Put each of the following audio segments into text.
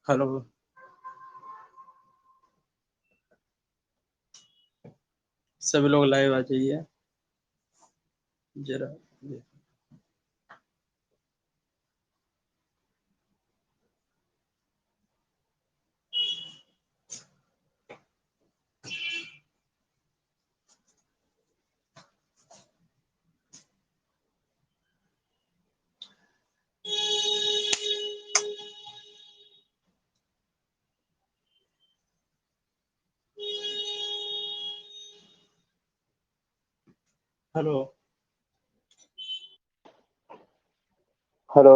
Hello. सभी लोग live आ जाइए जरा। हेलो। हेलो।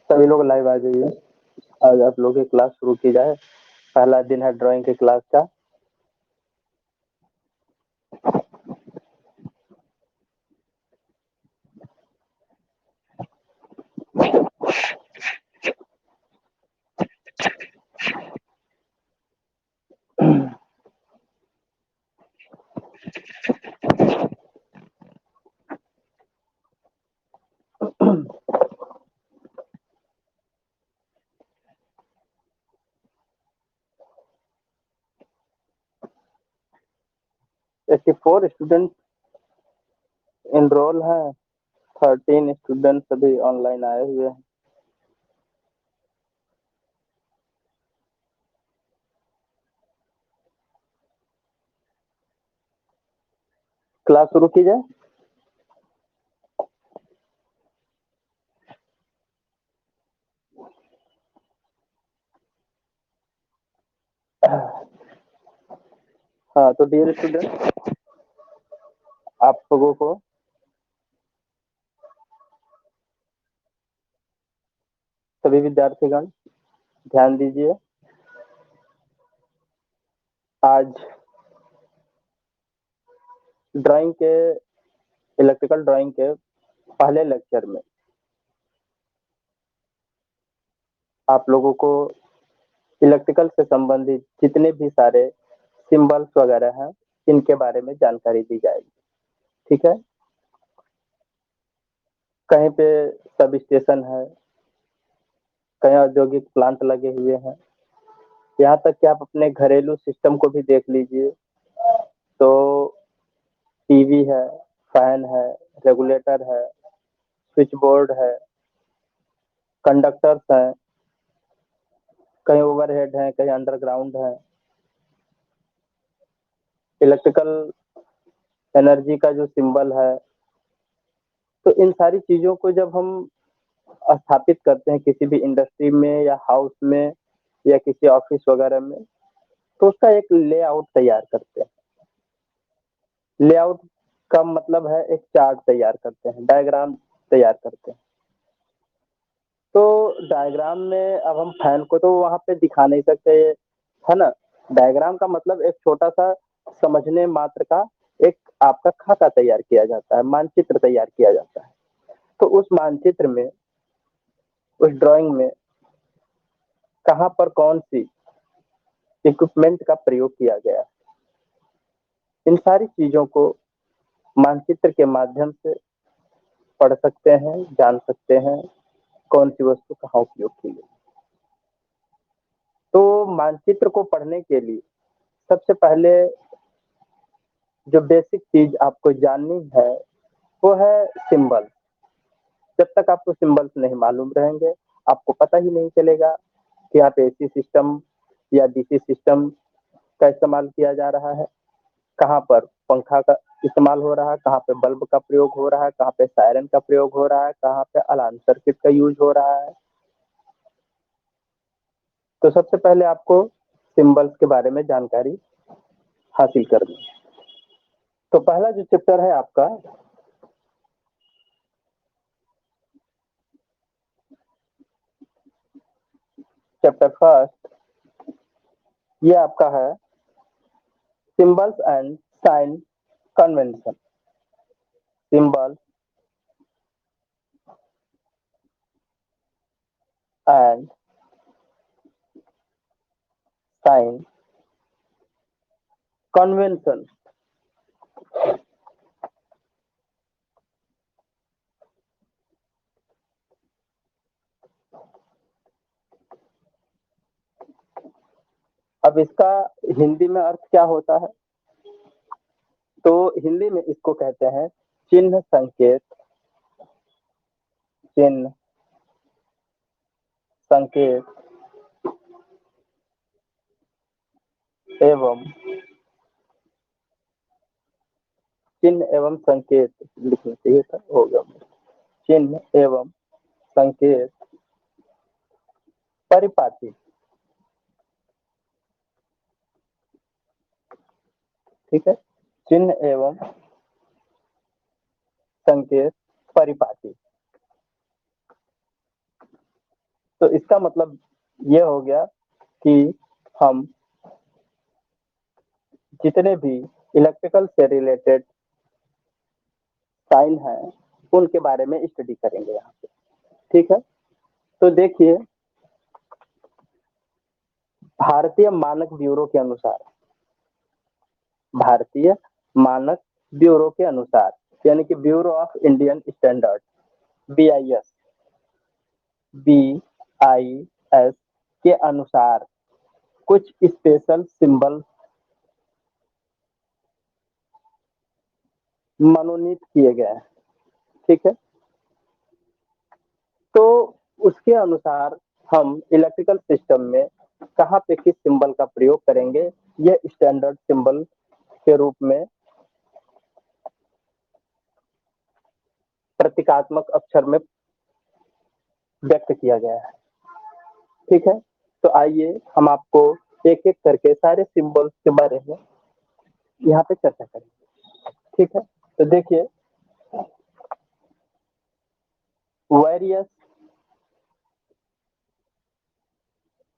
सभी लोग लाइव आ जाइए। आज आप लोग की क्लास शुरू की जाए। पहला दिन है ड्राइंग की क्लास का। एट्टी फोर स्टूडेंट इनरोल हैं। 13 स्टूडेंट अभी ऑनलाइन आए हुए हैं। क्लास शुरू की जाए। हाँ, तो डियर स्टूडेंट, आप लोगों को सभी विद्यार्थीगण ध्यान दीजिए। आज ड्राइंग के इलेक्ट्रिकल ड्राइंग के पहले लेक्चर में आप लोगों को इलेक्ट्रिकल से संबंधित जितने भी सारे सिंबल्स वगैरह हैं, इनके बारे में जानकारी दी जाएगी। ठीक है। कहीं पे सब स्टेशन है, कहीं औद्योगिक प्लांट लगे हुए हैं, यहाँ तक कि आप अपने घरेलू सिस्टम को भी देख लीजिए तो टीवी है, फैन है, रेगुलेटर है, स्विच बोर्ड है, कंडक्टर्स हैं, कहीं ओवरहेड है, कहीं अंडरग्राउंड है। इलेक्ट्रिकल एनर्जी का जो सिंबल है, तो इन सारी चीजों को जब हम स्थापित करते हैं किसी भी इंडस्ट्री में या हाउस में या किसी ऑफिस वगैरह में, तो उसका एक लेआउट तैयार करते हैं। लेआउट का मतलब है एक चार्ट तैयार करते हैं, डायग्राम तैयार करते हैं। तो डायग्राम में अब हम फैन को तो वहां पे दिखा नहीं सकते, है ना। डायग्राम का मतलब एक छोटा सा समझने मात्र का एक आपका खाका तैयार किया जाता है, मानचित्र तैयार किया जाता है। तो उस मानचित्र में, उस ड्राइंग में कहाँ पर कौन सी इक्विपमेंट का प्रयोग किया गया, इन सारी चीजों को मानचित्र के माध्यम से पढ़ सकते हैं, जान सकते हैं कौन सी वस्तु कहाँ उपयोग की गई। तो मानचित्र को पढ़ने के लिए सबसे पहले जो बेसिक चीज आपको जाननी है वो है सिंबल। जब तक आपको सिंबल्स नहीं मालूम रहेंगे, आपको पता ही नहीं चलेगा कि आप एसी सिस्टम या डीसी सिस्टम का इस्तेमाल किया जा रहा है, कहाँ पर पंखा का इस्तेमाल हो रहा है, कहाँ पे बल्ब का प्रयोग हो रहा है, कहाँ पे सायरन का प्रयोग हो रहा है, कहाँ पे अलार्म सर्किट का यूज हो रहा है। तो सबसे पहले आपको सिंबल्स के बारे में जानकारी हासिल करनी है। तो पहला जो चैप्टर है आपका, चैप्टर फर्स्ट, ये आपका है symbols and sign convention. Symbol and sign convention. अब इसका हिंदी में अर्थ क्या होता है? तो हिंदी में इसको कहते हैं चिन्ह संकेत, चिन्ह संकेत एवं चिन्ह एवं संकेत लिखना चाहिए था, हो गया। चिन्ह एवं संकेत परिपाटी, ठीक है, चिन्ह एवं संकेत परिपाटी। तो इसका मतलब ये हो गया कि हम जितने भी इलेक्ट्रिकल से रिलेटेड साइन है उनके बारे में स्टडी करेंगे यहाँ पे, ठीक है। तो देखिए, भारतीय मानक ब्यूरो के अनुसार, भारतीय मानक ब्यूरो के अनुसार, यानी कि bureau of Indian standard, BIS, BIS के अनुसार कुछ स्पेशल सिंबल मनोनीत किए गए हैं, ठीक है। तो उसके अनुसार हम इलेक्ट्रिकल सिस्टम में कहाँ पे किस सिंबल का प्रयोग करेंगे, यह स्टैंडर्ड सिंबल के रूप में प्रतीकात्मक अक्षर में व्यक्त किया गया है, ठीक है। तो आइए हम आपको एक एक करके सारे सिंबल्स के बारे में यहाँ पे चर्चा करेंगे, ठीक है। तो देखिए, various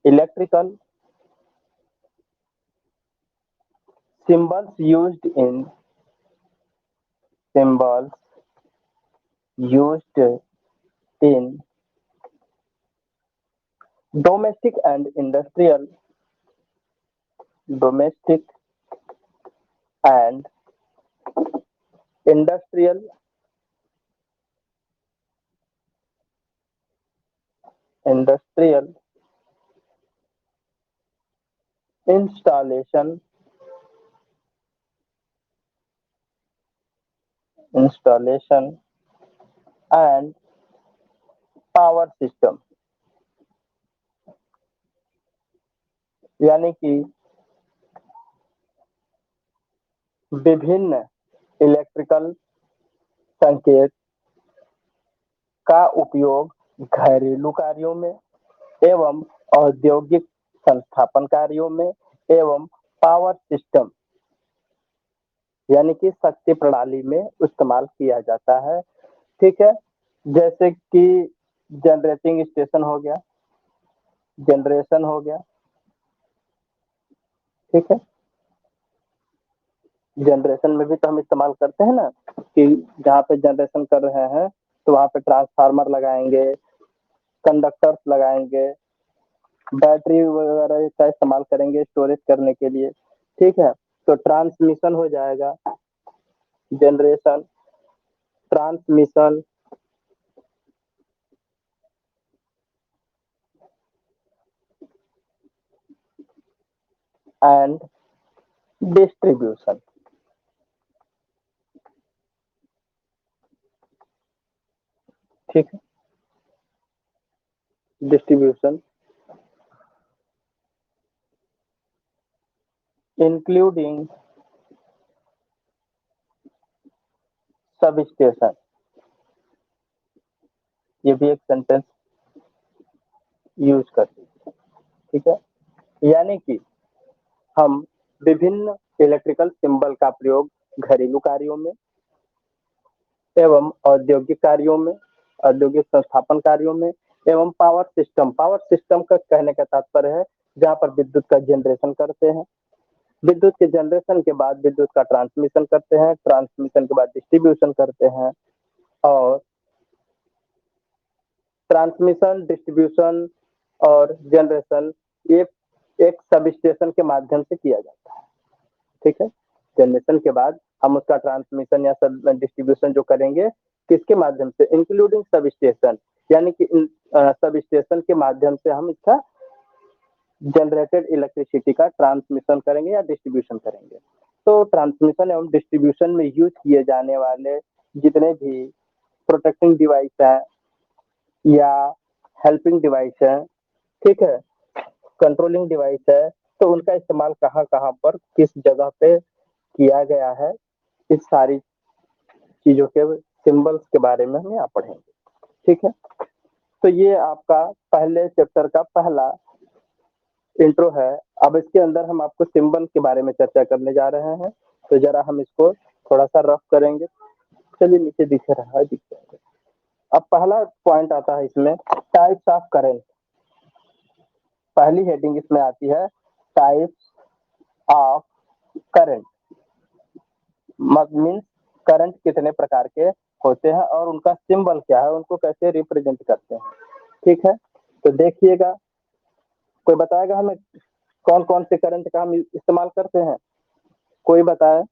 electrical symbols used in symbols used in domestic and industrial, domestic and industrial industrial installation installation and power system, यानी कि विभिन्न इलेक्ट्रिकल संकेत का उपयोग घरेलू कार्यों में एवं औद्योगिक संस्थापन कार्यों में एवं पावर सिस्टम, यानी कि शक्ति प्रणाली में इस्तेमाल किया जाता है, ठीक है। जैसे कि जनरेटिंग स्टेशन हो गया, जनरेशन हो गया, ठीक है। जनरेशन में भी तो हम इस्तेमाल करते हैं ना, कि जहाँ पे जनरेशन कर रहे हैं तो वहाँ पे ट्रांसफार्मर लगाएंगे, कंडक्टर्स लगाएंगे, बैटरी वगैरह का इस्तेमाल करेंगे स्टोरेज करने के लिए, ठीक है। तो ट्रांसमिशन हो जाएगा, जनरेशन, ट्रांसमिशन, एंड डिस्ट्रीब्यूशन, ठीक है। डिस्ट्रीब्यूशन इंक्लूडिंग सब स्टेशन, ये भी एक सेंटेंस यूज करते हैं, ठीक है। यानी कि हम विभिन्न इलेक्ट्रिकल सिंबल का प्रयोग घरेलू कार्यों में एवं औद्योगिक कार्यों में, औद्योगिक संस्थापन कार्यों में एवं पावर सिस्टम, पावर सिस्टम का कहने का तात्पर्य है जहाँ पर विद्युत का जनरेशन करते हैं, विद्युत के जनरेशन के बाद विद्युत का ट्रांसमिशन करते हैं, ट्रांसमिशन के बाद डिस्ट्रीब्यूशन करते हैं, और ट्रांसमिशन, डिस्ट्रीब्यूशन और जनरेशन ये एक सब स्टेशन के माध्यम से किया जाता है, ठीक है। जनरेशन के बाद हम उसका ट्रांसमिशन या सब डिस्ट्रीब्यूशन जो करेंगे किसके माध्यम से, इंक्लूडिंग सब स्टेशन, यानी कि सब स्टेशन के माध्यम से हम इसका जनरेटेड इलेक्ट्रिसिटी का ट्रांसमिशन करेंगे या डिस्ट्रीब्यूशन करेंगे। तो ट्रांसमिशन एवं डिस्ट्रीब्यूशन में यूज किए जाने वाले जितने भी प्रोटेक्टिंग डिवाइस है या हेल्पिंग डिवाइस है, ठीक है, कंट्रोलिंग डिवाइस है, तो उनका इस्तेमाल कहाँ कहाँ पर किस जगह पे किया गया है, इस सारी चीजों के सिंबल्स के बारे में हम यहाँ पढ़ेंगे। ठीक है, तो ये आपका पहले चैप्टर का पहला इंट्रो है। अब इसके अंदर हम आपको सिंबल के बारे में चर्चा करने जा रहे हैं, तो जरा हम इसको थोड़ा सा रफ करेंगे। चलिए नीचे दिख रहा है, दिख रहा है। अब पहला पॉइंट आता है इसमें, टाइप्स ऑफ करंट। पहली हेडिंग इसमें आती है types of current, means current कितने प्रकार के होते हैं और उनका सिंबल क्या है, उनको कैसे रिप्रेजेंट करते हैं। ठीक है, तो देखिएगा, कोई बताएगा हमें कौन कौन से करंट का हम इस्तेमाल करते हैं? कोई बताए?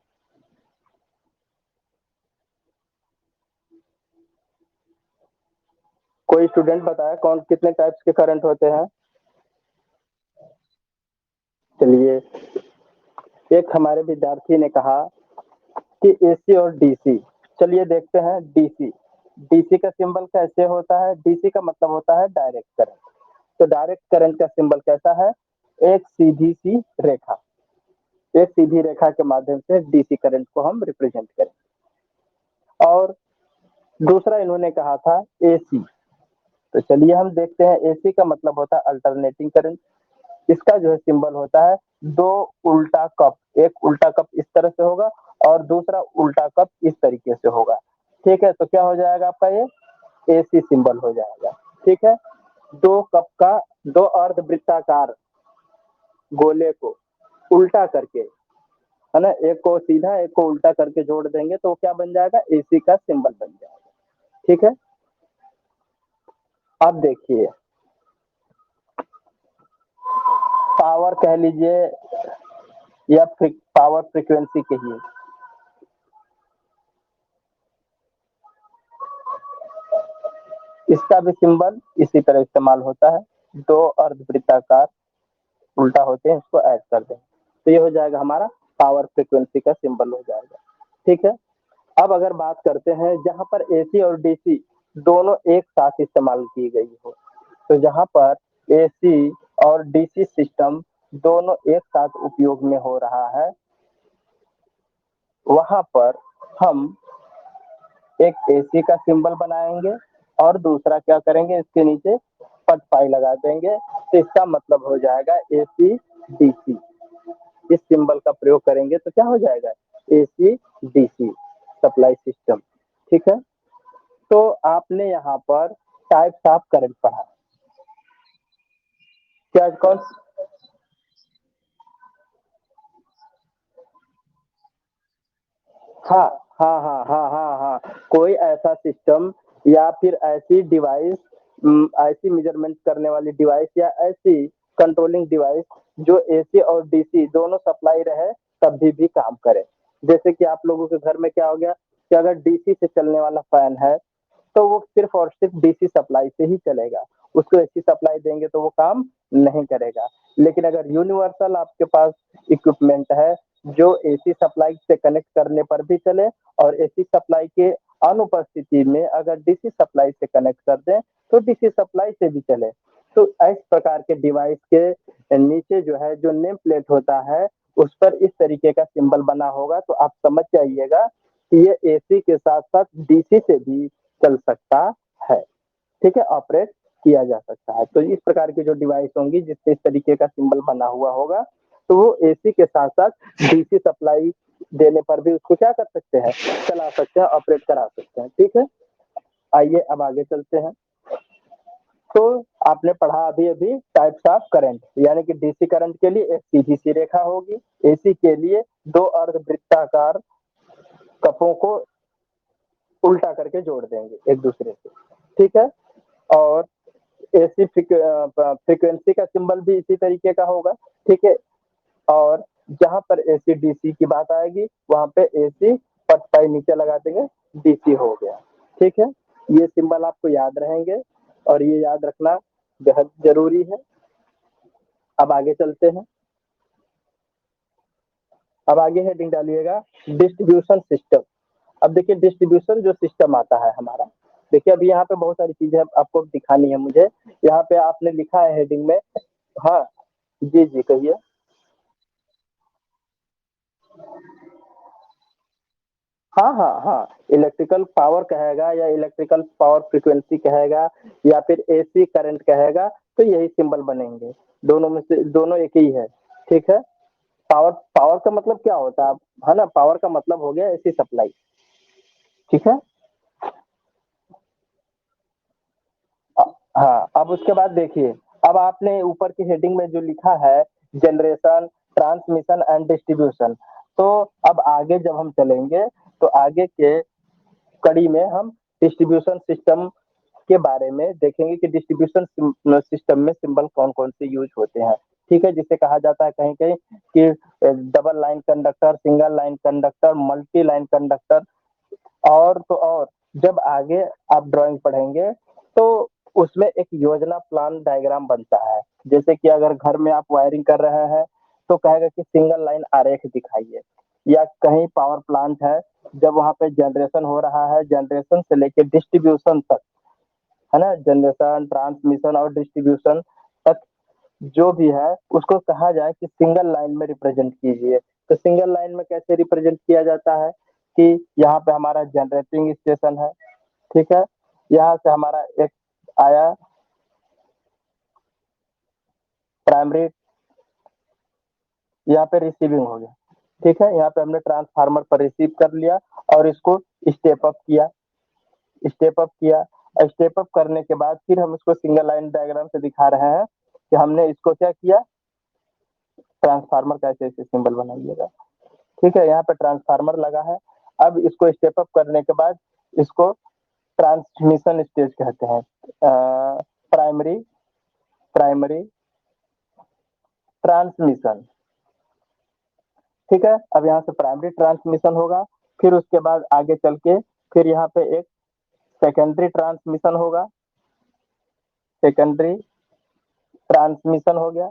कोई स्टूडेंट बताए कौन कितने टाइप्स के करंट होते हैं? चलिए, एक हमारे विद्यार्थी ने कहा कि एसी और डीसी। चलिए देखते हैं डीसी। डीसी का सिंबल कैसे होता है? डीसी का मतलब होता है डायरेक्ट करंट। तो डायरेक्ट करंट का सिंबल कैसा है? एक सीधी सी रेखा, एक सीधी रेखा के माध्यम से डीसी करंट को हम रिप्रेजेंट करें। और दूसरा इन्होंने कहा था एसी। तो चलिए हम देखते हैं, एसी का मतलब होता है अल्टरनेटिंग करंट। इसका जो है सिंबल होता है दो उल्टा कप, एक उल्टा कप इस तरह से होगा और दूसरा उल्टा कप इस तरीके से होगा। ठीक है, तो क्या हो जाएगा आपका ये एसी सिंबल हो जाएगा। ठीक है, दो कप का, दो अर्धवृत्ताकार गोले को उल्टा करके, है ना, एक को सीधा एक को उल्टा करके जोड़ देंगे तो क्या बन जाएगा? एसी का सिंबल बन जाएगा। ठीक है, अब देखिए, पावर कह लीजिए या पावर फ्रीक्वेंसी कहिए, इसका भी सिंबल इसी तरह इस्तेमाल होता है। दो अर्धवृत्ताकार उल्टा होते हैं, इसको ऐड कर दें तो ये हो जाएगा हमारा पावर फ्रीक्वेंसी का सिंबल हो जाएगा। ठीक है, अब अगर बात करते हैं जहां पर एसी और डीसी दोनों एक साथ इस्तेमाल की गई हो, तो जहां पर एसी और डीसी सिस्टम दोनों एक साथ उपयोग में हो रहा है, वहां पर हम एक एसी का सिंबल बनाएंगे और दूसरा क्या करेंगे, इसके नीचे पट पाई लगा देंगे, तो इसका मतलब हो जाएगा एसी डीसी। इस सिंबल का प्रयोग करेंगे तो क्या हो जाएगा? AC DC supply system. ठीक है, तो आपने यहाँ पर टाइप्स ऑफ करंट पढ़ा, क्या कौन? हाँ हाँ हाँ हाँ हाँ हाँ, कोई ऐसा सिस्टम या फिर ऐसी डिवाइस, ऐसी मेजरमेंट करने वाली डिवाइस या ऐसी कंट्रोलिंग डिवाइस जो एसी और डीसी दोनों सप्लाई रहे तभी भी काम करे। जैसे कि आप लोगों के घर में क्या हो गया कि अगर डीसी से चलने वाला फैन है तो वो सिर्फ और सिर्फ डीसी सप्लाई से ही चलेगा, उसको एसी सप्लाई देंगे तो वो काम नहीं करेगा। लेकिन अगर यूनिवर्सल आपके पास इक्विपमेंट है जो एसी सप्लाई से कनेक्ट करने पर भी चले और एसी सप्लाई के अनुपस्थिति में अगर डीसी सप्लाई से कनेक्ट कर दें तो डीसी सप्लाई से भी चले, तो इस प्रकार के डिवाइस के नीचे जो है जो नेम प्लेट होता है उस पर इस तरीके का सिंबल बना होगा, तो आप समझ जाइएगा कि ये एसी के साथ साथ डीसी से भी चल सकता है। ठीक है, ऑपरेट किया जा सकता है। तो इस प्रकार की जो डिवाइस होंगी जिससे इस तरीके का सिंबल बना हुआ होगा तो वो एसी के साथ साथ डीसी सप्लाई देने पर भी उसको क्या कर सकते हैं, चला सकते हैं, ऑपरेट करा सकते हैं। ठीक है, आइए अब आगे चलते हैं। तो आपने पढ़ा अभी अभी टाइप्स ऑफ करंट, यानी कि डीसी करंट के लिए एक सीधी सी रेखा होगी, एसी के लिए दो अर्धवृत्ताकार कपों को उल्टा करके जोड़ देंगे एक दूसरे से। ठीक है, और एसी फ्रीक्वेंसी का सिंबल भी इसी तरीके का होगा। ठीक है, और जहां पर एसी डीसी की बात आएगी वहां पे एसी पट पाई नीचे लगा देंगे, डीसी हो गया। ठीक है, ये सिंबल आपको याद रहेंगे और ये याद रखना बेहद जरूरी है। अब आगे चलते हैं। अब आगे हेडिंग डालिएगा डिस्ट्रीब्यूशन सिस्टम। अब देखिए डिस्ट्रीब्यूशन जो सिस्टम आता है हमारा, देखिए अभी यहाँ पे बहुत सारी चीजें आपको दिखानी है मुझे। यहाँ पे आपने लिखा है हेडिंग में, हाँ जी जी कहिए। हाँ हाँ हाँ, इलेक्ट्रिकल पावर कहेगा या इलेक्ट्रिकल पावर फ्रीक्वेंसी कहेगा या फिर एसी करंट कहेगा, तो यही सिंबल बनेंगे। दोनों में से दोनों एक ही है, ठीक है। पावर, पावर का मतलब क्या होता है, है ना, पावर का मतलब हो गया एसी सप्लाई, ठीक है। हाँ, अब उसके बाद देखिए, अब आपने ऊपर की हेडिंग में जो लिखा है जनरेशन, ट्रांसमिशन एंड डिस्ट्रीब्यूशन, तो अब आगे जब हम चलेंगे तो आगे के कड़ी में हम डिस्ट्रीब्यूशन सिस्टम के बारे में देखेंगे कि डिस्ट्रीब्यूशन सिस्टम में सिंबल कौन कौन से यूज होते हैं, ठीक है। जिसे कहा जाता है कहीं कहीं कि double line conductor, single line conductor, multi line conductor, और तो और जब आगे आप ड्राइंग पढ़ेंगे तो उसमें एक योजना प्लान डायग्राम बनता है। जैसे कि अगर घर में आप वायरिंग कर रहे हैं तो कहेगा कि सिंगल लाइन आरेख दिखाइए, या कहीं पावर प्लांट है जब वहां पे जनरेशन हो रहा है, जनरेशन से लेके डिस्ट्रीब्यूशन तक, है ना, जनरेशन, ट्रांसमिशन और डिस्ट्रीब्यूशन तक जो भी है उसको कहा जाए कि सिंगल लाइन में रिप्रेजेंट कीजिए। तो सिंगल लाइन में कैसे रिप्रेजेंट किया जाता है कि यहाँ पे हमारा जनरेटिंग स्टेशन है, ठीक है। यहाँ से हमारा एक आया प्राइमरी, यहाँ पे रिसीविंग हो गया, ठीक है। यहाँ पे हमने ट्रांसफार्मर पर रिसीव कर लिया और इसको स्टेप अप किया, स्टेप अप किया। स्टेप अप करने के बाद फिर हम इसको सिंगल लाइन डायग्राम से दिखा रहे हैं कि हमने इसको क्या किया, ट्रांसफार्मर का ऐसे ऐसे सिंबल बनाइएगा, ठीक है। यहाँ पे ट्रांसफार्मर लगा है। अब इसको स्टेप अप करने के बाद इसको ट्रांसमिशन स्टेज कहते हैं, प्राइमरी, प्राइमरी ट्रांसमिशन, ठीक है। अब यहाँ से प्राइमरी ट्रांसमिशन होगा, फिर उसके बाद आगे चल के फिर यहाँ पे एक सेकेंडरी ट्रांसमिशन होगा, सेकेंडरी ट्रांसमिशन हो गया।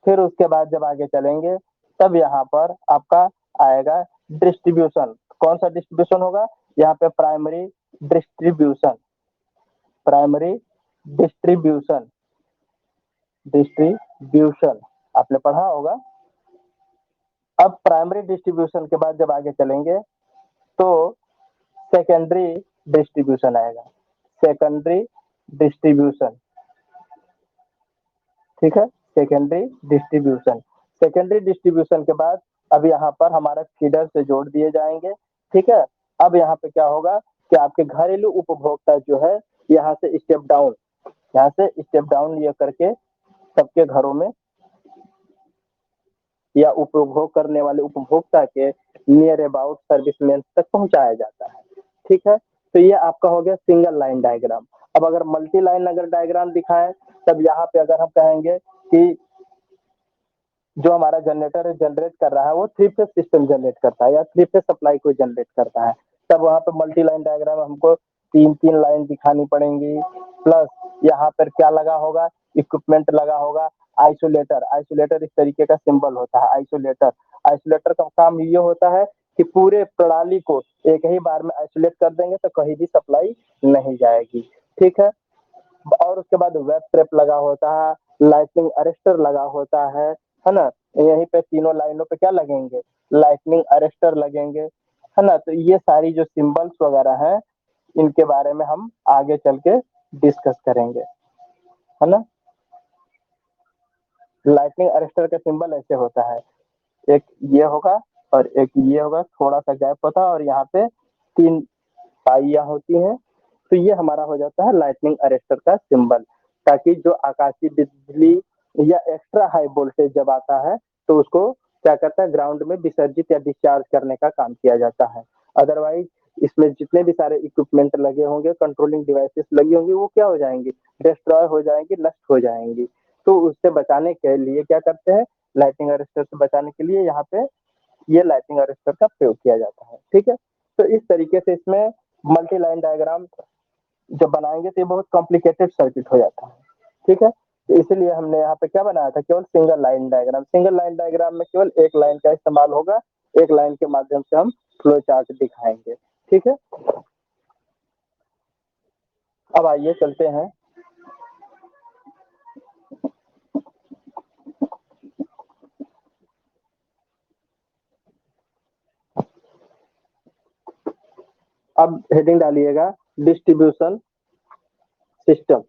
फिर उसके बाद जब आगे चलेंगे तब यहाँ पर आपका आएगा डिस्ट्रीब्यूशन। कौन सा डिस्ट्रीब्यूशन होगा, यहाँ पे primary distribution, primary distribution, distribution आपने पढ़ा होगा। अब प्राइमरी डिस्ट्रीब्यूशन के बाद जब आगे चलेंगे तो सेकेंडरी डिस्ट्रीब्यूशन आएगा, सेकेंडरी डिस्ट्रीब्यूशन, ठीक है। सेकेंडरी डिस्ट्रीब्यूशन, सेकेंडरी डिस्ट्रीब्यूशन के बाद अब यहाँ पर हमारा फीडर से जोड़ दिए जाएंगे, ठीक है। अब यहाँ पे क्या होगा कि आपके घरेलू उपभोक्ता जो है यहाँ से स्टेप डाउन, यहाँ से स्टेप डाउन ये करके सबके घरों में या उपभोग करने वाले उपभोक्ता के नियर अबाउट सर्विसमैन तक पहुंचाया जाता है, ठीक है। तो ये आपका हो गया सिंगल लाइन डायग्राम। अब अगर मल्टी लाइन अगर डायग्राम दिखाएं तब यहाँ पे अगर हम कहेंगे कि जो हमारा जनरेटर जनरेट कर रहा है वो थ्री फेज सिस्टम जनरेट करता है या थ्री फेज सप्लाई को जनरेट करता है, तब वहाँ पे मल्टी लाइन डायग्राम हमको तीन तीन लाइन दिखानी पड़ेंगी। प्लस यहाँ पर क्या लगा होगा, इक्विपमेंट लगा होगा, आइसोलेटर, आइसोलेटर इस तरीके का सिंबल होता है आइसोलेटर। आइसोलेटर का काम ये होता है कि पूरे प्रणाली को एक ही बार में आइसोलेट कर देंगे तो कहीं भी सप्लाई नहीं जाएगी, ठीक है। और उसके बाद वेब ट्रैप लगा होता है, लाइटनिंग अरेस्टर लगा होता है ना। यहीं पे तीनों लाइनों पे क्या लगेंगे, लाइटनिंग अरेस्टर लगेंगे, है ना। तो ये सारी जो सिंबल्स वगैरह हैं इनके बारे में हम आगे चल के डिस्कस करेंगे, है ना। लाइटनिंग अरेस्टर का सिंबल ऐसे होता है, एक ये होगा और एक ये होगा, थोड़ा सा गैप होता है और यहाँ पे तीन पाइयां होती हैं। तो ये हमारा हो जाता है लाइटनिंग अरेस्टर का सिंबल, ताकि जो आकाशीय बिजली या एक्स्ट्रा हाई वोल्टेज जब आता है तो उसको क्या करता है, ग्राउंड में विसर्जित या डिस्चार्ज करने का काम किया जाता है। अदरवाइज इसमें जितने भी सारे इक्विपमेंट लगे होंगे, कंट्रोलिंग डिवाइसेस लगी होंगी, वो क्या हो जाएंगी, डिस्ट्रॉय हो जाएंगी, नष्ट हो जाएंगी। तो उससे बचाने के लिए क्या करते हैं, लाइटिंग अरेस्टर से बचाने के लिए यहाँ पे ये लाइटिंग अरेस्टर का प्रयोग किया जाता है, ठीक है। तो इस तरीके से इसमें मल्टी लाइन डायग्राम जब बनाएंगे तो ये बहुत कॉम्प्लिकेटेड सर्किट हो जाता है, ठीक है। तो इसलिए हमने यहाँ पे क्या बनाया था, केवल single line diagram. Single line diagram में केवल एक लाइन का इस्तेमाल होगा, एक लाइन के माध्यम से हम फ्लो चार्ट दिखाएंगे। ठीक है, अब आइए चलते हैं अब हेडिंग डालिएगा डिस्ट्रीब्यूशन सिस्टम।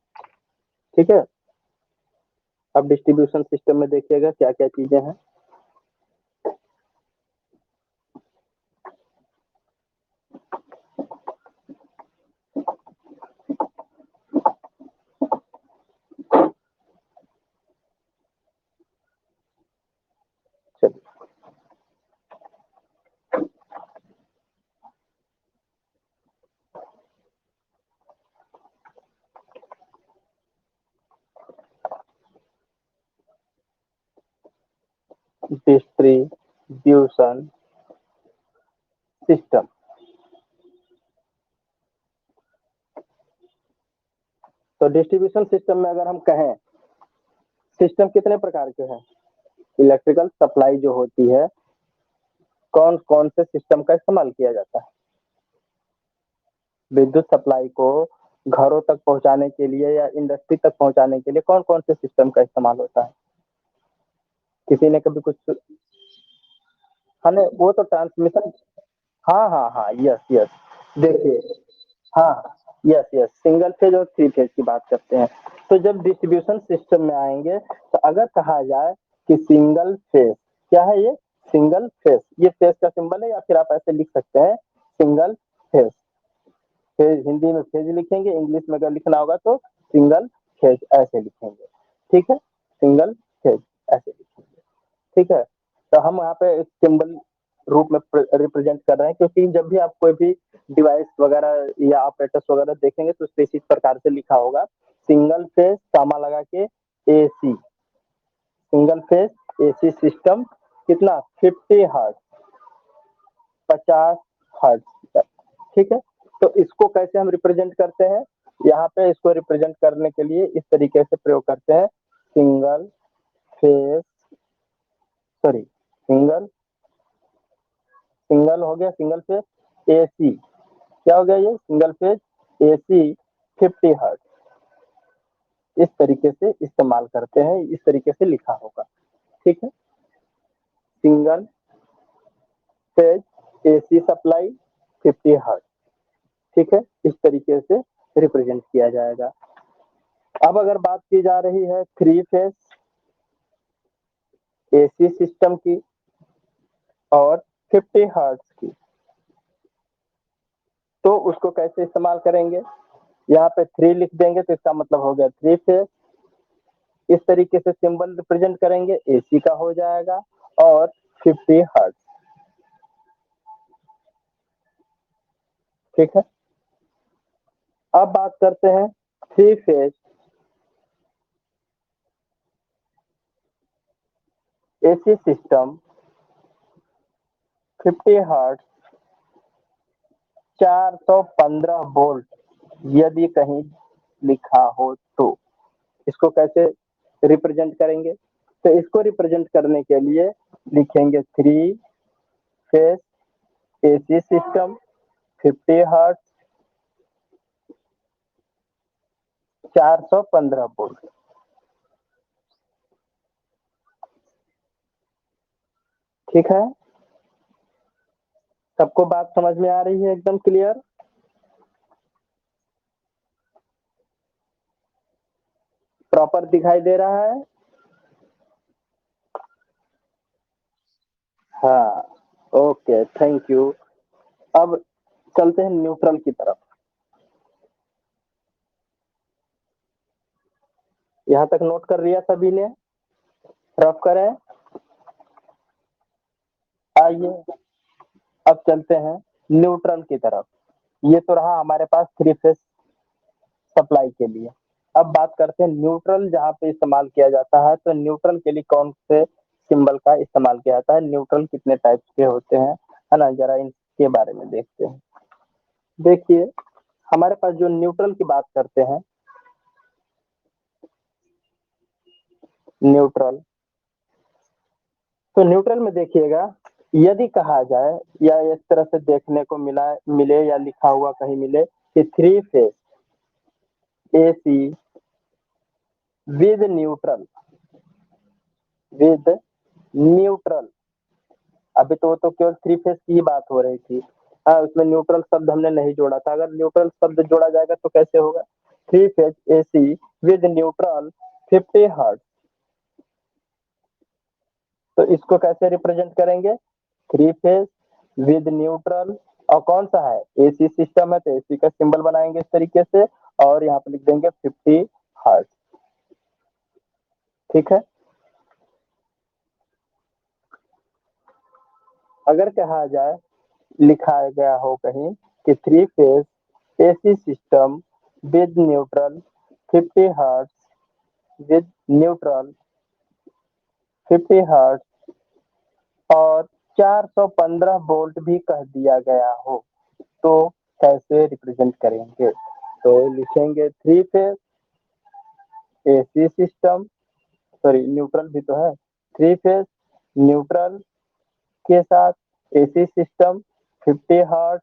ठीक है, अब डिस्ट्रीब्यूशन सिस्टम में देखिएगा क्या क्या चीजें हैं। चलिए, डिस्ट्रीब्यूशन सिस्टम। तो डिस्ट्रीब्यूशन सिस्टम में अगर हम कहें, सिस्टम कितने प्रकार के हैं। इलेक्ट्रिकल सप्लाई जो होती है, कौन कौन से सिस्टम का इस्तेमाल किया जाता है। विद्युत सप्लाई को घरों तक पहुंचाने के लिए या इंडस्ट्री तक पहुंचाने के लिए कौन कौन से सिस्टम का इस्तेमाल होता है। किसी ने कभी कुछ, हाँ नहीं, वो तो ट्रांसमिशन, हाँ हाँ हाँ, यस यस, देखिए, हाँ, यस यस, सिंगल फेज और थ्री फेज की बात करते हैं। तो जब डिस्ट्रीब्यूशन सिस्टम में आएंगे, तो अगर कहा जाए कि सिंगल फेज, क्या है ये, सिंगल फेज, ये फेज का सिंबल है, या फिर आप ऐसे लिख सकते हैं सिंगल फेज। फेज हिंदी में फेज लिखेंगे, इंग्लिश में अगर लिखना होगा तो सिंगल फेज ऐसे लिखेंगे। ठीक है, सिंगल फेज ऐसे लिखेंगे। ठीक है, तो हम यहाँ पे एक सिंबल रूप में रिप्रेजेंट कर रहे हैं, क्योंकि जब भी आप कोई भी डिवाइस वगैरह या ऑपरेटर्स वगैरह देखेंगे तो उसपे इस प्रकार से लिखा होगा, सिंगल फेज सामा लगा के AC, single phase AC system, कितना 50 हर्ट्ज, 50 हर्ट्ज। ठीक है, तो इसको कैसे हम रिप्रेजेंट करते हैं, यहाँ पे इसको रिप्रेजेंट करने के लिए इस तरीके से प्रयोग करते हैं, single phase, sorry, single, single हो गया, सिंगल फेज एसी, क्या हो गया ये, सिंगल फेज एसी 50 हर्ट्ज, इस तरीके से इस्तेमाल करते हैं, इस तरीके से लिखा होगा। ठीक है, single phase AC supply 50 hertz. ठीक है, इस तरीके से रिप्रेजेंट किया जाएगा। अब अगर बात की जा रही है थ्री फेज एसी सिस्टम की और 50 हर्ट्ज की, तो उसको कैसे इस्तेमाल करेंगे, यहाँ पे थ्री लिख देंगे तो इसका मतलब हो गया थ्री फेज, इस तरीके से सिंबल रिप्रेजेंट करेंगे, एसी का हो जाएगा और 50 हर्ट्ज। ठीक है, अब बात करते हैं three phase AC system 50 hertz 415 volt, यदि कहीं लिखा हो तो इसको कैसे रिप्रेजेंट करेंगे, तो इसको रिप्रेजेंट करने के लिए लिखेंगे three phase AC system 50 hertz 415 volt. ठीक है, सबको बात समझ में आ रही है, एकदम क्लियर, प्रॉपर दिखाई दे रहा है। हाँ, ओके, थैंक यू। अब चलते हैं न्यूट्रल की तरफ। यहाँ तक नोट कर लिया सभी ने, रफ करें। आइए अब चलते हैं न्यूट्रल की तरफ। ये तो रहा हमारे पास थ्री फेज सप्लाई के लिए। अब बात करते हैं न्यूट्रल, जहाँ पे इस्तेमाल किया जाता है, तो न्यूट्रल के लिए कौन से सिंबल का इस्तेमाल किया जाता है, न्यूट्रल कितने टाइप्स के होते हैं, है ना, जरा इनके बारे में देखते हैं। देखिए, हमारे पास जो न्यूट्रल की बात करते हैं, न्यूट्रल। तो न्यूट्रल में देखिएगा, यदि कहा जाए या इस तरह से देखने को मिले या लिखा हुआ कहीं मिले कि 3 फेज AC विद न्यूट्रल, अभी तो केवल 3 फेज की ही बात हो रही थी। हाँ, उसमें न्यूट्रल शब्द हमने नहीं जोड़ा था। अगर न्यूट्रल शब्द जोड़ा जाएगा तो कैसे होगा? 3 phase AC with neutral 50 hertz. तो इसको कैसे रिप्रेजेंट करेंगे? 3 फेज विद न्यूट्रल, और कौन सा है? AC सिस्टम है, तो AC का सिंबल बनाएंगे इस तरीके से, और यहाँ पे लिख देंगे 50 हर्ट्ज। ठीक है। अगर कहा जाए, लिखा गया हो कहीं कि 3 phase AC system with neutral 50 hertz, with neutral 50 hertz, और 415 वोल्ट भी कह दिया गया हो, तो कैसे रिप्रेजेंट करेंगे? तो लिखेंगे 3 phase AC system, sorry neutral भी तो है, 3 फेज न्यूट्रल के साथ AC system 50 hertz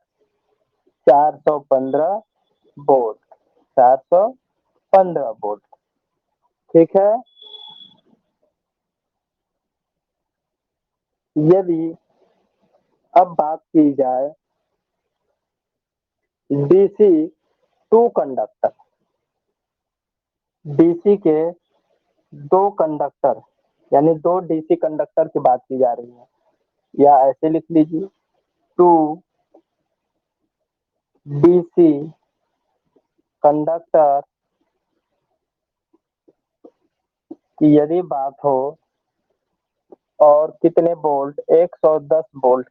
415 volt, 415 volt. ठीक है। यदि अब बात की जाए DC टू कंडक्टर, DC के 2 कंडक्टर, यानी 2 DC कंडक्टर की बात की जा रही है, या ऐसे लिख लीजिए 2 DC कंडक्टर की यदि बात हो और कितने वोल्ट? 110 वोल्ट,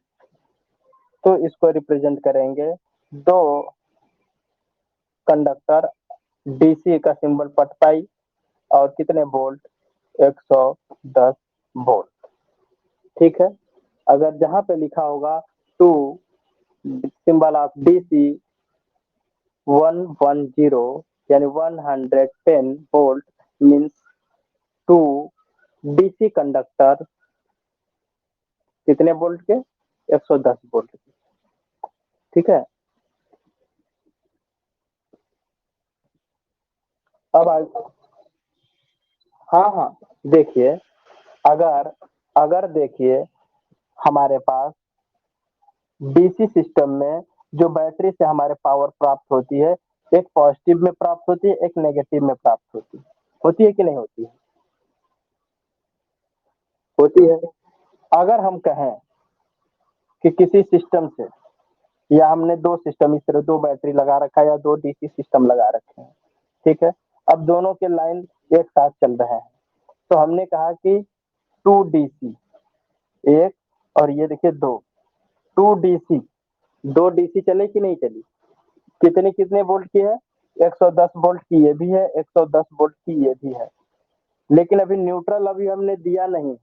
तो इसको रिप्रेजेंट करेंगे 2 कंडक्टर, DC का सिंबल पट पाई, और कितने वोल्ट? 110 वोल्ट। ठीक है। अगर जहां पे लिखा होगा 2 सिंबल ऑफ DC 110 यानी 110 वोल्ट मीन्स 2 DC कंडक्टर कितने वोल्ट के? 110 वोल्ट के। ठीक है। अब हाँ हाँ, देखिए, अगर अगर देखिए हमारे पास DC सिस्टम में जो बैटरी से हमारे पावर प्राप्त होती है, एक पॉजिटिव में प्राप्त होती है, एक नेगेटिव में प्राप्त होती है कि नहीं होती है? होती है। अगर हम कहें कि किसी सिस्टम से, या हमने 2 सिस्टम, इस तरह 2 बैटरी लगा रखा है या 2 DC सिस्टम लगा रखे हैं, ठीक है। अब दोनों के लाइन एक साथ चल रहे हैं, तो हमने कहा कि 2 DC, एक, और ये देखिए 2, 2 DC, 2 DC चले कि नहीं चली? कितने कितने वोल्ट की है? 110 वोल्ट की ये भी है, 110 वोल्ट की ये भी है। लेकिन अभी न्यूट्रल अभी हमने दिया नहीं,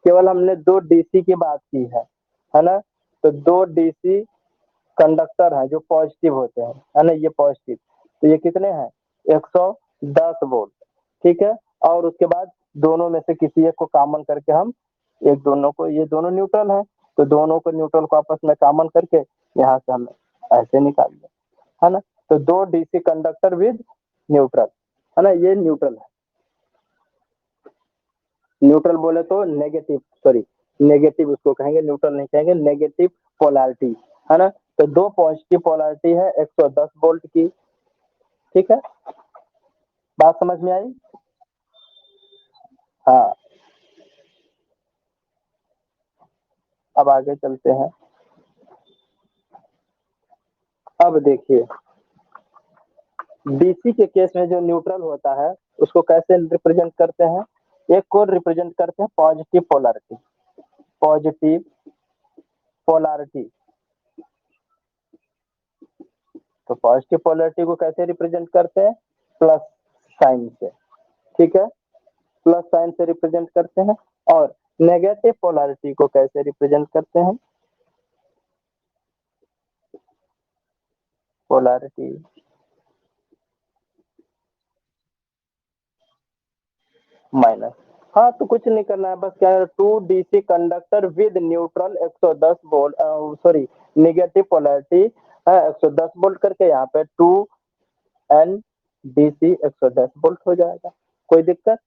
केवल हमने 2 DC की बात की है ना? तो 2 DC कंडक्टर हैं जो पॉजिटिव होते हैं, है ना? ये पॉजिटिव, तो ये कितने हैं? 110 वोल्ट। ठीक है। और उसके बाद दोनों में से किसी एक को कॉमन करके हम एक दोनों को, ये दोनों न्यूट्रल हैं, तो दोनों को न्यूट्रल को आपस में कॉमन करके यहाँ से हम ऐसे निकाल दें, है ना? तो 2 DC कंडक्टर विद न्यूट्रल, है ना? ये न्यूट्रल है। न्यूट्रल बोले तो नेगेटिव, सॉरी नेगेटिव उसको कहेंगे, न्यूट्रल नहीं कहेंगे, नेगेटिव पोलैरिटी, है ना? तो 2 पॉजिटिव पोलैरिटी है 110 वोल्ट की। ठीक है। बात समझ में आई? हाँ। अब आगे चलते हैं। अब देखिए, DC के केस में जो न्यूट्रल होता है उसको कैसे रिप्रेजेंट करते हैं? एक को रिप्रेजेंट करते हैं पॉजिटिव पोलैरिटी, पॉजिटिव पोलैरिटी। तो पॉजिटिव पोलैरिटी को कैसे रिप्रेजेंट करते हैं? प्लस साइन से। ठीक है। प्लस साइन से रिप्रेजेंट करते हैं। और नेगेटिव पोलैरिटी को कैसे रिप्रेजेंट करते हैं? Polarity minus. हाँ, तो कुछ नहीं करना है, बस क्या है, 2 DC conductor with neutral 110 volt, sorry negative polarity 110 volt करके यहाँ पे 2 एन डीसी 110 वोल्ट हो जाएगा। कोई दिक्कत?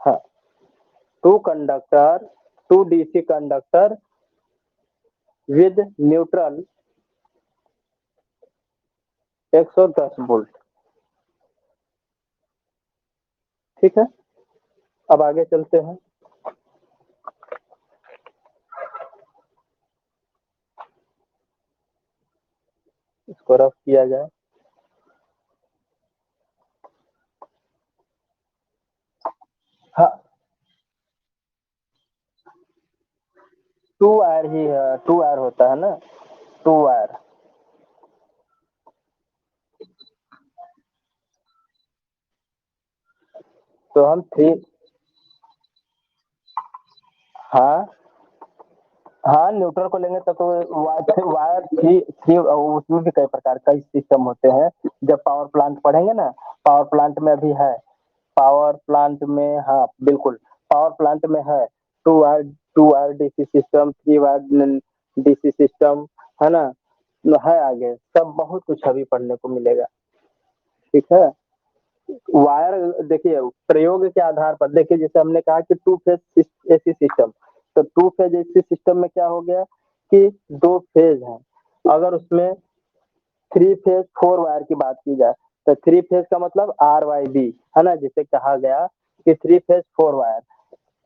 हाँ, 2 DC conductor with neutral 110 volt. ठीक है, अब आगे चलते हैं। इसको रफ किया जाए। हाँ, 2 वायर ही है, 2 वायर होता है ना, 2 वायर। तो हम थ्री, हाँ हाँ, न्यूट्रल को लेंगे तो वायर वायर थ्री थ्री, उसमें भी कई प्रकार का सिस्टम होते हैं। जब पावर प्लांट पढ़ेंगे ना, पावर प्लांट में भी है, पावर प्लांट में, हाँ बिल्कुल, पावर प्लांट में है 2 wire DC system, 3 wire DC system, है ना, है आगे सब बहुत कुछ अभी पढ़ने को मिलेगा। ठीक है, वायर देखिए, प्रयोग के आधार पर देखिए, जैसे हमने कहा कि 2 फेज एसी सिस्टम, तो 2 फेज एसी सिस्टम में क्या हो गया कि 2 फेज है। अगर उसमें 3 फेज 4 वायर की बात की जाए, तो 3 फेज का मतलब RYB, है ना, जिसे कहा गया कि 3 फेज 4 वायर।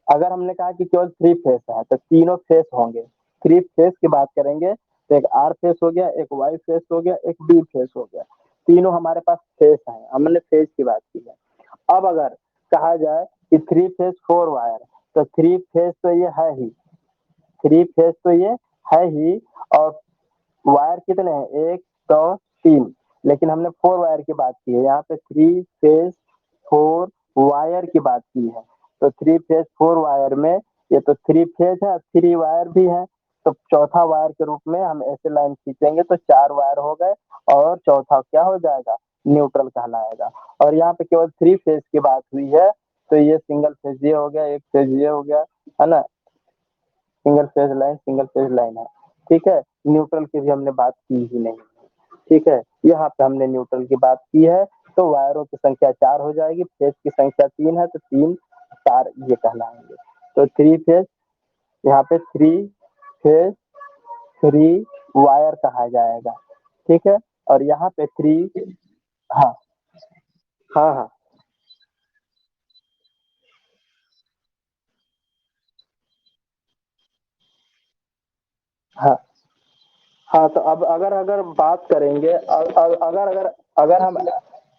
अगर हमने कहा कि केवल 3 फेज है, तो तीनों फेज होंगे। 3 फेज की बात करेंगे तो एक आर फेज हो गया, एक वाई फेज हो गया, एक बी फेज हो गया। तीनों हमारे पास फेज है, हमने फेज की बात की है। अब अगर कहा जाए कि 3 फेज 4 वायर, तो 3 फेज तो ये है ही, 3 फेज तो ये है ही, और वायर कितने हैं, 1 2 3, लेकिन हमने 4 वायर की बात की है, यहाँ पे 3 फेज 4 वायर की बात की है। तो 3 फेज 4 वायर में ये तो 3 फेज है, 3 वायर भी है, तो चौथा वायर के रूप में हम ऐसे लाइन खींचेंगे तो 4 वायर हो गए, और चौथा क्या हो जाएगा, न्यूट्रल कहलाएगा। और यहाँ पे केवल 3 फेज की बात हुई है, तो ये सिंगल फेज ये हो गया, एक फेज ये हो गया, है ना, सिंगल फेज लाइन है। ठीक है, न्यूट्रल की भी हमने बात की ही नहीं। ठीक है, यहाँ पे हमने न्यूट्रल की बात की है, तो वायरों की संख्या 4 हो जाएगी, फेज की संख्या 3 है, तो 3 4 ये कहलाएंगे। तो 3 फेज, यहाँ पे 3 फेज 3 वायर कहा जाएगा। ठीक है, और यहाँ पे 3, हाँ हाँ हाँ हाँ हाँ, तो अब अगर अगर बात करेंगे, अगर अगर अगर हम,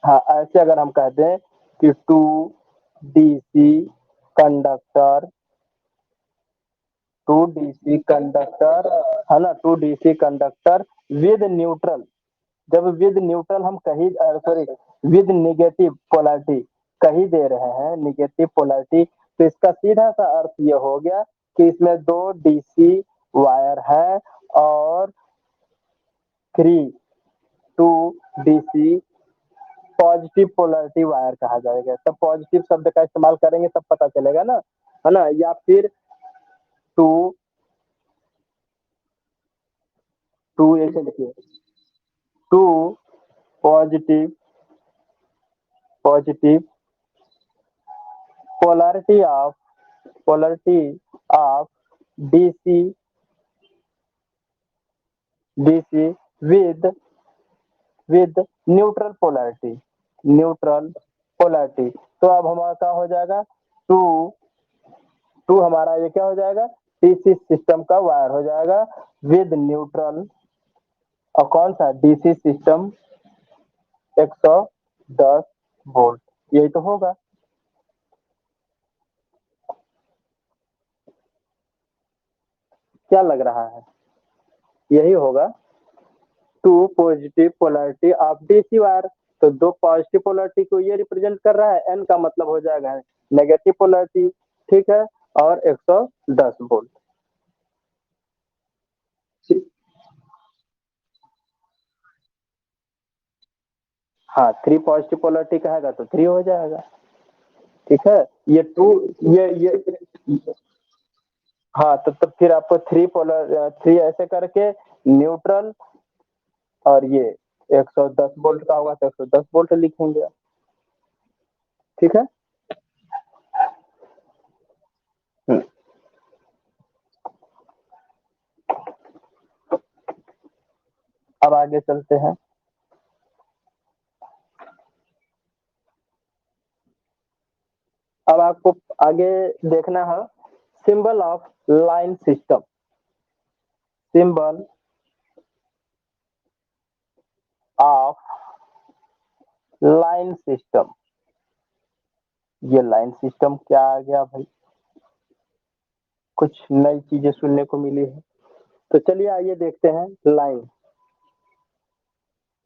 हाँ ऐसे अगर हम कहते हैं कि 2 डीसी कंडक्टर, 2 डीसी कंडक्टर, है ना, 2 डीसी कंडक्टर विद न्यूट्रल, जब विद न्यूट्रल हम कहीं, सॉरी, विद निगेटिव पोलैरिटी कहीं दे रहे हैं, निगेटिव पोलैरिटी, तो इसका सीधा सा अर्थ ये हो गया कि इसमें 2 डीसी वायर है, और 3 2 डीसी पॉजिटिव पोलैरिटी वायर कहा जाएगा। तब पॉजिटिव शब्द का इस्तेमाल करेंगे तब पता चलेगा ना, है ना, या फिर टू, ऐसे लिखिए, 2 positive polarity of polarity of DC DC with with neutral polarity, neutral polarity. तो अब हमारा क्या हो जाएगा, टू टू हमारा ये क्या हो जाएगा, डीसी सिस्टम का वायर हो जाएगा विद न्यूट्रल, और कौन सा डीसी सिस्टम 110 वोल्ट, यही तो होगा। क्या लग रहा है, यही होगा। 2 positive polarity of DC wire, तो 2 पॉजिटिव पोलैरिटी को ये रिप्रेजेंट कर रहा है, एन का मतलब हो जाएगा नेगेटिव पोलैरिटी। ठीक है, और 110 वोल्ट। हाँ 3 पॉजिटिव पोलरिटी का है तो 3 हो जाएगा। ठीक है, ये 2 ये हाँ तो फिर आपको 3 ऐसे करके न्यूट्रल और ये 110 वोल्ट का होगा तो 110 वोल्ट लिखेंगे। ठीक है। अब आगे चलते हैं। अब आपको आगे देखना है symbol of line system. Symbol of line system. ये लाइन सिस्टम क्या आ गया भाई, कुछ नई चीजें सुनने को मिली है। तो चलिए आइए देखते हैं लाइन।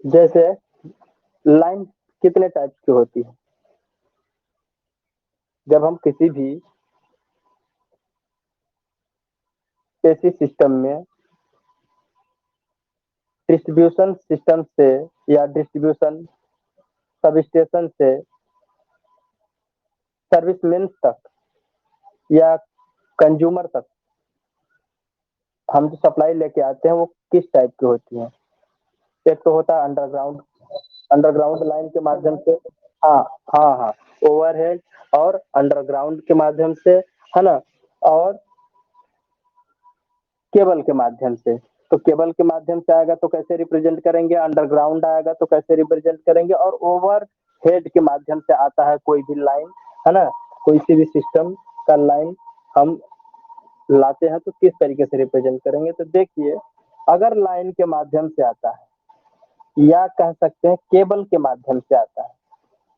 जैसे लाइन कितने टाइप की होती है। जब हम किसी भी एसी सिस्टम में डिस्ट्रीब्यूशन सिस्टम से या डिस्ट्रीब्यूशन सब स्टेशन से सर्विसमैन तक या कंज्यूमर तक हम जो सप्लाई लेके आते हैं वो किस टाइप की होती है। एक तो होता है अंडरग्राउंड, अंडरग्राउंड लाइन के माध्यम से। हाँ हाँ हाँ, ओवरहेड और अंडरग्राउंड के माध्यम से, है ना। और केबल के माध्यम से। तो केबल के माध्यम से आएगा तो कैसे रिप्रेजेंट करेंगे, अंडरग्राउंड आएगा तो कैसे रिप्रेजेंट करेंगे, और ओवर हेड के माध्यम से आता है कोई भी लाइन, है ना। कोई सी भी सिस्टम का लाइन हम लाते हैं तो किस तरीके से रिप्रेजेंट करेंगे। तो देखिए, अगर लाइन के माध्यम से आता है या कह सकते हैं केबल के माध्यम से आता है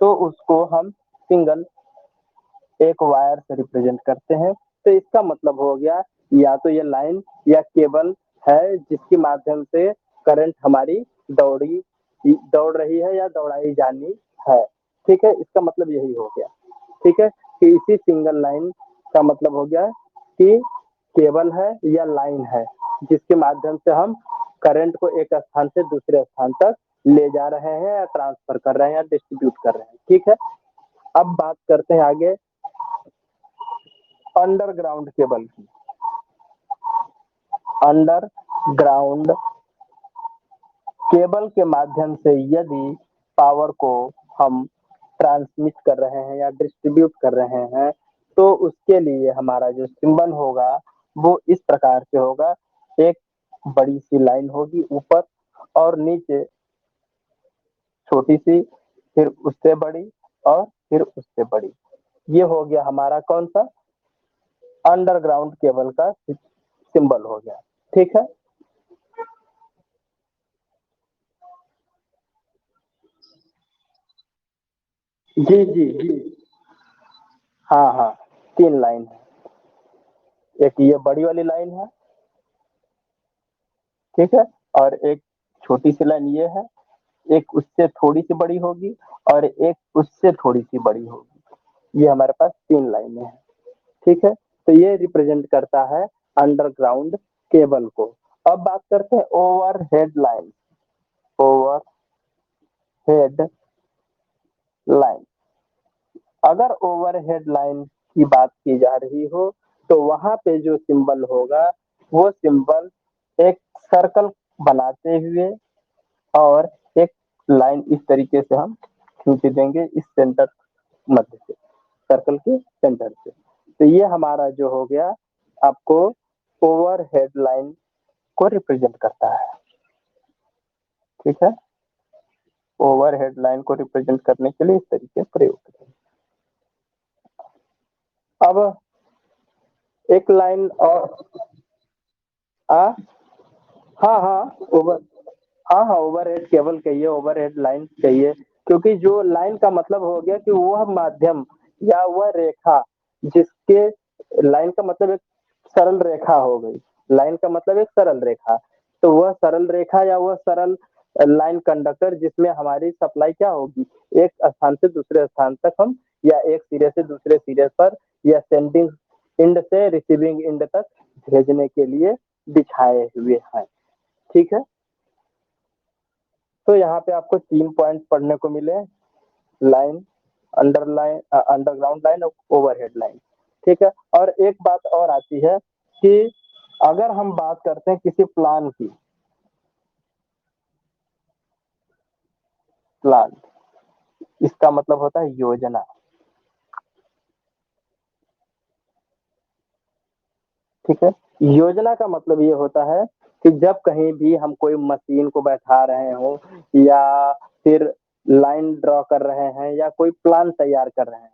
तो उसको हम सिंगल एक वायर से रिप्रेजेंट करते हैं। तो इसका मतलब हो गया या तो ये लाइन या केबल है जिसके माध्यम से करंट हमारी दौड़ रही है या दौड़ाई जानी है। ठीक है, इसका मतलब यही हो गया। ठीक है, कि इसी सिंगल लाइन का मतलब हो गया कि केबल है या लाइन है जिसके माध्यम से हम करंट को एक स्थान से दूसरे स्थान तक ले जा रहे हैं या ट्रांसफर कर रहे हैं या डिस्ट्रीब्यूट कर रहे हैं। ठीक है, अब बात करते हैं आगे अंडरग्राउंड केबल की। अंडरग्राउंड केबल के माध्यम से यदि पावर को हम ट्रांसमिट कर रहे हैं या डिस्ट्रीब्यूट कर रहे हैं तो उसके लिए हमारा जो सिंबल होगा वो इस प्रकार से होगा। एक बड़ी सी लाइन होगी ऊपर और नीचे छोटी सी, फिर उससे बड़ी और फिर उससे बड़ी। ये हो गया हमारा कौन सा, अंडरग्राउंड केबल का सिंबल हो गया। ठीक है, जी जी जी, हाँ हाँ, 3 लाइन है। एक ये बड़ी वाली लाइन है, ठीक है, और एक छोटी सी लाइन ये है, एक उससे थोड़ी सी बड़ी होगी और एक उससे थोड़ी सी बड़ी होगी। ये हमारे पास 3 लाइनें हैं। ठीक है, तो ये रिप्रेजेंट करता है अंडरग्राउंड केबल को। अब बात करते हैं over head line. Over head line, अगर ओवरहेड लाइन की बात की जा रही हो तो वहां पे जो सिंबल होगा वो सिंबल एक सर्कल बनाते हुए और एक लाइन इस तरीके से हम खींच देंगे इस सेंटर मध्य से, सर्कल के सेंटर से। तो ये हमारा जो हो गया आपको ओवरहेड लाइन को रिप्रेजेंट करता है। ठीक है, ओवरहेड लाइन को रिप्रेजेंट करने के लिए इस तरीके प्रयोग करें। अब एक लाइन और आ, हाँ हाँ ओवर, हाँ हाँ ओवरहेड केबल कहिए, ओवरहेड लाइन कहिए, क्योंकि जो लाइन का मतलब हो गया कि वह माध्यम या वह रेखा जिसके, लाइन का मतलब एक सरल रेखा हो गई। लाइन का मतलब एक सरल रेखा, तो वह सरल रेखा या वह सरल लाइन कंडक्टर जिसमें हमारी सप्लाई क्या होगी, एक स्थान से दूसरे स्थान तक हम, या एक सिरे से दूसरे सिरे पर, या सेंडिंग इंड से रिसीविंग इंड तक भेजने के लिए बिछाए हुए हैं। ठीक है, तो यहाँ पे आपको 3 पॉइंट पढ़ने को मिले, लाइन, अंडरलाइन, अंडरग्राउंड लाइन और ओवरहेड लाइन, ठीक है। और एक बात और आती है कि अगर हम बात करते हैं किसी प्लान की, प्लान इसका मतलब होता है योजना, ठीक है। योजना का मतलब ये होता है कि जब कहीं भी हम कोई मशीन को बैठा रहे हो या फिर लाइन ड्रॉ कर रहे हैं या कोई प्लान तैयार कर रहे हैं,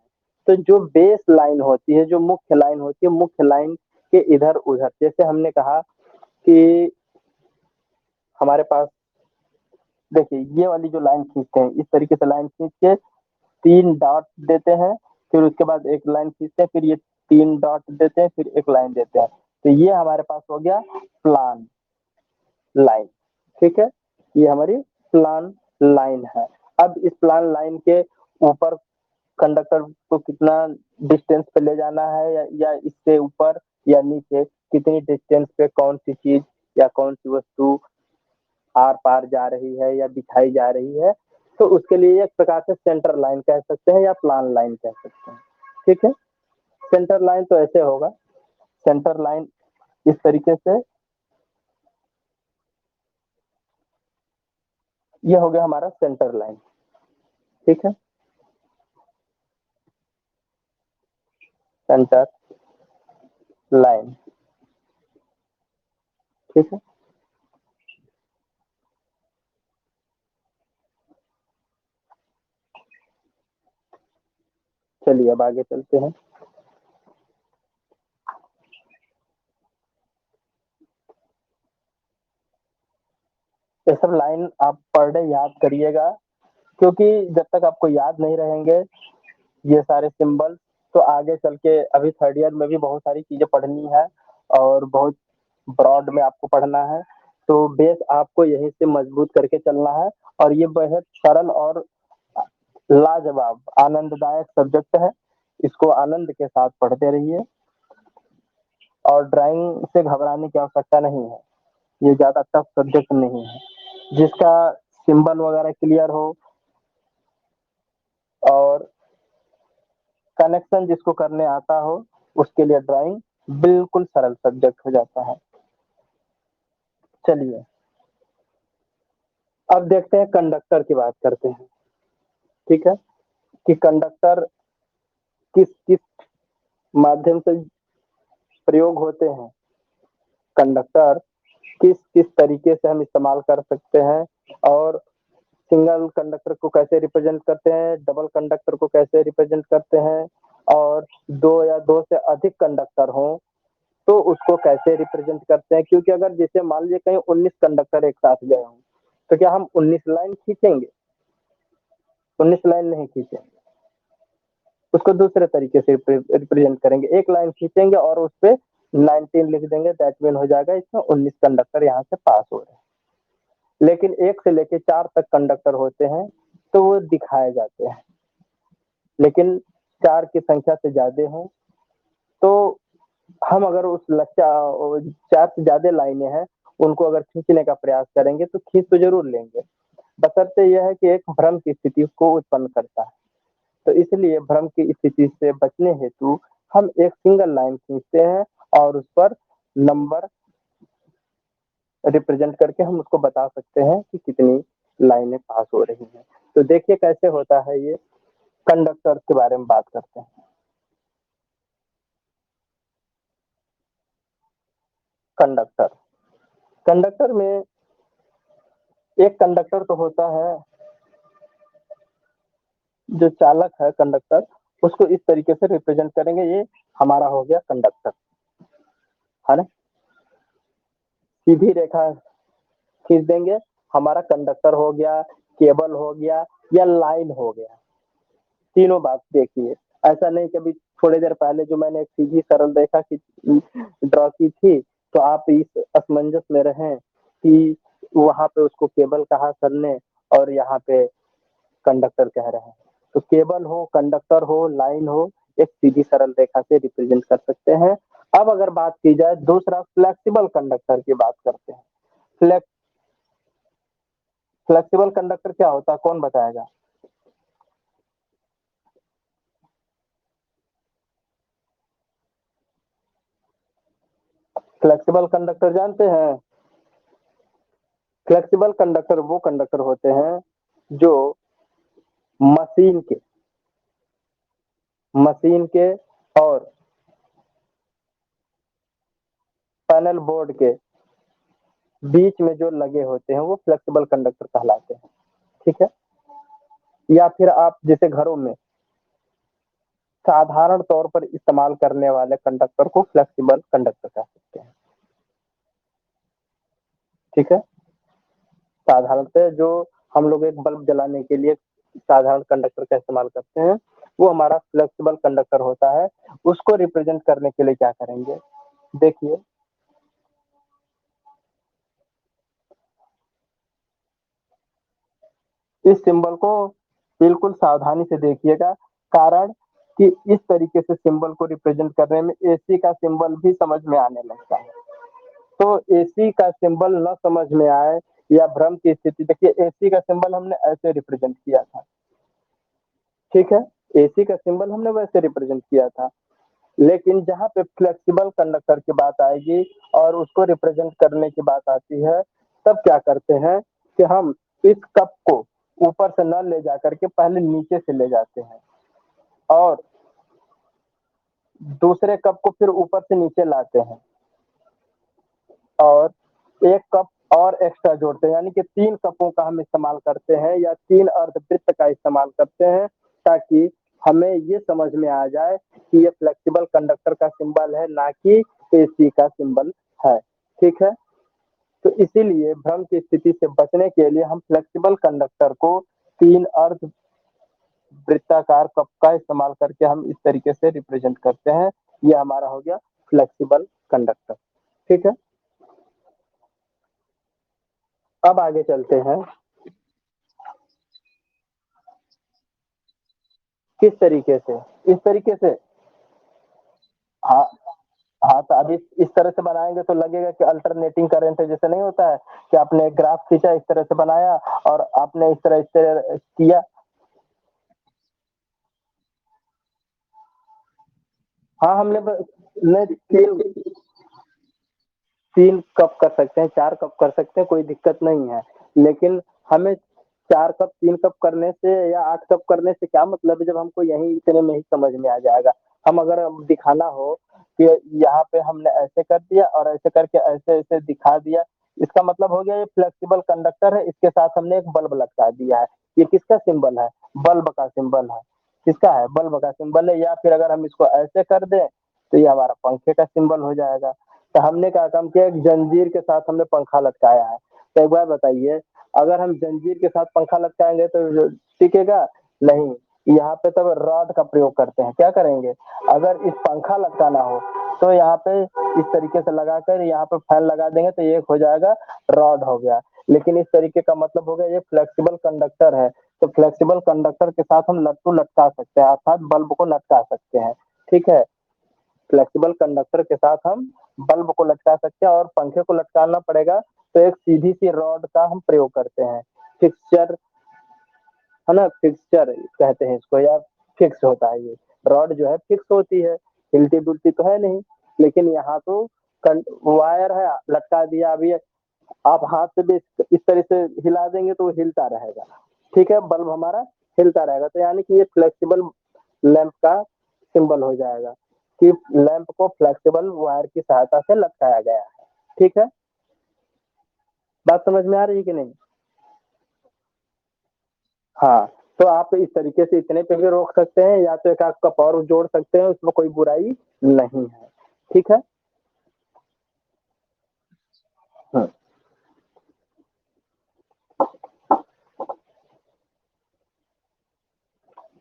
तो जो बेस लाइन होती है, जो मुख्य लाइन होती है, मुख्य लाइन के इधर उधर, जैसे हमने कहा कि हमारे पास देखिए ये वाली जो लाइन खींचते हैं, इस तरीके से लाइन खींच के 3 डॉट देते हैं, फिर उसके बाद एक लाइन खींचते हैं, फिर ये 3 डॉट देते हैं, फिर एक लाइन देते हैं, तो ये हमारे पास हो गया प्लान लाइन, ठीक है। ये हमारी प्लान लाइन है। अब इस प्लान लाइन के ऊपर कंडक्टर को कितना डिस्टेंस पे ले जाना है या इससे ऊपर या नीचे, कितनी डिस्टेंस पे कौन सी चीज या कौन सी वस्तु आर पार जा रही है या दिखाई जा रही है, तो उसके लिए एक प्रकार से सेंटर लाइन कह सकते हैं या प्लान लाइन कह सकते हैं, ठीक है। सेंटर लाइन तो ऐसे होगा, सेंटर लाइन इस तरीके से, ये हो गया हमारा सेंटर लाइन, ठीक है, सेंटर लाइन, ठीक है। चलिए अब आगे चलते हैं। ये सब लाइन आप पर डे याद करिएगा, क्योंकि जब तक आपको याद नहीं रहेंगे ये सारे सिंबल, तो आगे चल के अभी थर्ड ईयर में भी बहुत सारी चीजें पढ़नी है और बहुत ब्रॉड में आपको पढ़ना है, तो बेस आपको यहीं से मजबूत करके चलना है। और ये बेहद सरल और लाजवाब आनंददायक सब्जेक्ट है, इसको आनंद के साथ पढ़ते रहिए और ड्राइंग से घबराने की आवश्यकता नहीं है, ये ज्यादा टफ सब्जेक्ट नहीं है। जिसका सिंबल वगैरह क्लियर हो और कनेक्शन जिसको करने आता हो, उसके लिए ड्राइंग बिल्कुल सरल सब्जेक्ट हो जाता है। चलिए अब देखते हैं, कंडक्टर की बात करते हैं, ठीक है, कि कंडक्टर किस किस माध्यम से प्रयोग होते हैं, कंडक्टर किस किस तरीके से हम इस्तेमाल कर सकते हैं, और सिंगल कंडक्टर को कैसे रिप्रेजेंट करते हैं, डबल कंडक्टर को कैसे रिप्रेजेंट करते हैं, और दो या दो से अधिक कंडक्टर हो तो उसको कैसे रिप्रेजेंट करते हैं। क्योंकि अगर जैसे मान लीजिए कहीं 19 कंडक्टर एक साथ गए हों, तो क्या हम 19 लाइन खींचेंगे? 19 लाइन नहीं खींचेंगे, उसको दूसरे तरीके से रिप्रेजेंट करेंगे, एक लाइन खींचेंगे और उस पर 19 लिख देंगे, दैट मीन हो जाएगा इसमें 19 कंडक्टर यहाँ से पास हो रहे हैं। लेकिन 1 से लेके 4 तक कंडक्टर होते हैं तो वो दिखाए जाते हैं, लेकिन 4 की संख्या से ज्यादा हो तो हम अगर उस लक्ष्य 4 से ज्यादा लाइनें हैं उनको अगर खींचने का प्रयास करेंगे तो खींच तो जरूर लेंगे, बशर्ते यह है कि एक भ्रम की स्थिति को उत्पन्न करता है। तो इसलिए भ्रम की स्थिति से बचने हेतु हम एक सिंगल लाइन खींचते हैं और उस पर नंबर रिप्रेजेंट करके हम उसको बता सकते हैं कि कितनी लाइनें पास हो रही हैं। तो देखिए कैसे होता है ये। कंडक्टर के बारे में बात करते हैं। कंडक्टर, कंडक्टर में एक कंडक्टर तो होता है जो चालक है कंडक्टर, उसको इस तरीके से रिप्रेजेंट करेंगे, ये हमारा हो गया कंडक्टर, है ना, सीधी रेखा खींच देंगे, हमारा कंडक्टर हो गया, केबल हो गया या लाइन हो गया। तीनों बात देखिए, ऐसा नहीं कि अभी थोड़ी देर पहले जो मैंने एक सीधी सरल रेखा की ड्रॉ की थी तो आप इस असमंजस में रहें कि वहां पे उसको केबल कहा सर ने और यहाँ पे कंडक्टर कह रहे हैं। तो केबल हो, कंडक्टर हो, लाइन हो, एक सीधी सरल रेखा से रिप्रेजेंट कर सकते हैं। अब अगर बात की जाए दूसरा फ्लेक्सिबल कंडक्टर की बात करते हैं। फ्लेक्सिबल कंडक्टर क्या होता है, कौन बताएगा? फ्लेक्सिबल कंडक्टर जानते हैं? फ्लेक्सिबल कंडक्टर वो कंडक्टर होते हैं जो मशीन के और पैनल बोर्ड के बीच में जो लगे होते हैं वो फ्लेक्सिबल कंडक्टर कहलाते हैं। ठीक है, या फिर आप जैसे घरों में साधारण तौर पर इस्तेमाल करने वाले कंडक्टर को फ्लेक्सिबल कंडक्टर कह सकते हैं। ठीक है, साधारणतः जो हम लोग एक बल्ब जलाने के लिए साधारण कंडक्टर का इस्तेमाल करते हैं वो हमारा फ्लेक्सिबल कंडक्टर होता है। उसको रिप्रेजेंट करने के लिए क्या करेंगे, देखिए इस सिंबल को बिल्कुल सावधानी से देखिएगा, कारण कि इस तरीके से सिंबल को रिप्रेजेंट करने में एसी का सिंबल भी समझ में आने लगता है। तो एसी का सिंबल न समझ में आए या भ्रम की स्थिति, देखिए एसी का सिंबल हमने ऐसे रिप्रेजेंट किया था। ठीक है, एसी का सिंबल हमने वैसे रिप्रेजेंट किया था, लेकिन जहाँ पे फ्लेक्सिबल कंडक्टर की बात आएगी और उसको रिप्रेजेंट करने की बात आती है, तब क्या करते हैं कि हम इस कप को ऊपर से न ले जाकर के पहले नीचे से ले जाते हैं और दूसरे कप को फिर ऊपर से नीचे लाते हैं और एक कप और एक्स्ट्रा जोड़ते हैं, यानी कि 3 कपों का हम इस्तेमाल करते हैं या 3 अर्धवृत्त का इस्तेमाल करते हैं, ताकि हमें ये समझ में आ जाए कि ये फ्लेक्सिबल कंडक्टर का सिंबल है, ना कि एसी का सिंबल है। ठीक है, तो इसीलिए भ्रम की स्थिति से बचने के लिए हम फ्लेक्सिबल कंडक्टर को 3 अर्ध वृत्ताकार कप का इस्तेमाल करके हम इस तरीके से रिप्रेजेंट करते हैं। ये हमारा हो गया फ्लेक्सिबल कंडक्टर। ठीक है, अब आगे चलते हैं किस तरीके से, इस तरीके से। हाँ, हाँ, तो अभी इस तरह से बनाएंगे तो लगेगा कि अल्टरनेटिंग करंट है, जैसे नहीं होता है कि आपने एक ग्राफ खींचा, इस तरह से बनाया और आपने इस तरह किया। हाँ, हमने नहीं, 3 कप कर सकते हैं, 4 कप कर सकते हैं, कोई दिक्कत नहीं है, लेकिन हमें 4 कप 3 कप करने से या 8 कप करने से क्या मतलब है, जब हमको यही इतने में ही समझ में आ जाएगा। हम अगर दिखाना हो कि यहाँ पे हमने ऐसे कर दिया और ऐसे करके ऐसे ऐसे दिखा दिया, इसका मतलब हो गया ये फ्लेक्सिबल कंडक्टर है, इसके साथ हमने एक बल्ब लटका दिया है। ये किसका सिंबल है? बल्ब का सिंबल है। किसका है? बल्ब का सिंबल है। या फिर अगर हम इसको ऐसे कर दें तो ये हमारा पंखे का सिंबल हो जाएगा। तो हमने क्या काम किया, एक जंजीर के साथ हमने पंखा लटकाया है। तो एक बार बताइए, अगर हम जंजीर के साथ पंखा लटकाएंगे तो टिकेगा नहीं। यहाँ पे तब रॉड का प्रयोग करते हैं। क्या करेंगे, अगर इस पंखा लटकाना हो तो यहाँ पे इस तरीके से लगाकर यहाँ पे फैन लगा देंगे तो ये हो जाएगा, रॉड हो गया। लेकिन इस तरीके का मतलब हो गया ये फ्लेक्सिबल कंडक्टर है। तो फ्लेक्सिबल कंडक्टर के साथ हम लट्टू लटका सकते हैं, अर्थात बल्ब को लटका सकते हैं। ठीक है, फ्लेक्सिबल कंडक्टर के साथ हम बल्ब को लटका सकते हैं और पंखे को लटकाना पड़ेगा तो एक सीधी सी रॉड का हम प्रयोग करते हैं। फिक्सचर है ना, फिक्सचर कहते हैं इसको, या फिक्स होता है। ये रॉड जो है फिक्स होती है, हिलती डुलती तो है नहीं। लेकिन यहाँ तो वायर है, लटका दिया, अभी आप हाथ से भी इस तरह से हिला देंगे तो वो हिलता रहेगा। ठीक है, बल्ब हमारा हिलता रहेगा। तो यानी कि ये फ्लेक्सिबल लैंप का सिंबल हो जाएगा कि लैंप को फ्लेक्सिबल वायर की सहायता से लटकाया गया है। ठीक है, बात समझ में आ रही है कि नहीं? हाँ, तो आप इस तरीके से इतने पे भी रोक सकते हैं, या तो एक आध कप और जोड़ सकते हैं, उसमें कोई बुराई नहीं है। ठीक है। हाँ,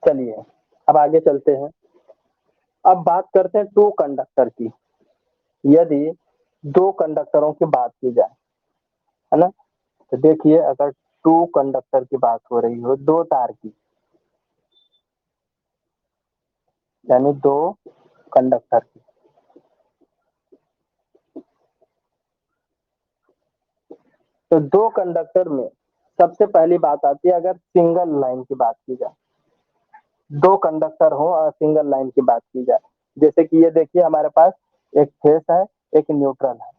चलिए अब आगे चलते हैं। अब बात करते हैं टू कंडक्टर की। यदि 2 कंडक्टरों की बात की जाए, है ना, तो देखिए अगर 2 कंडक्टर की बात हो रही हो, 2 तार की, यानी 2 कंडक्टर की, तो 2 कंडक्टर में सबसे पहली बात आती है अगर सिंगल लाइन की बात की जाए, दो कंडक्टर हो और सिंगल लाइन की बात की जाए, जैसे कि ये देखिए हमारे पास एक फेस है, एक न्यूट्रल है,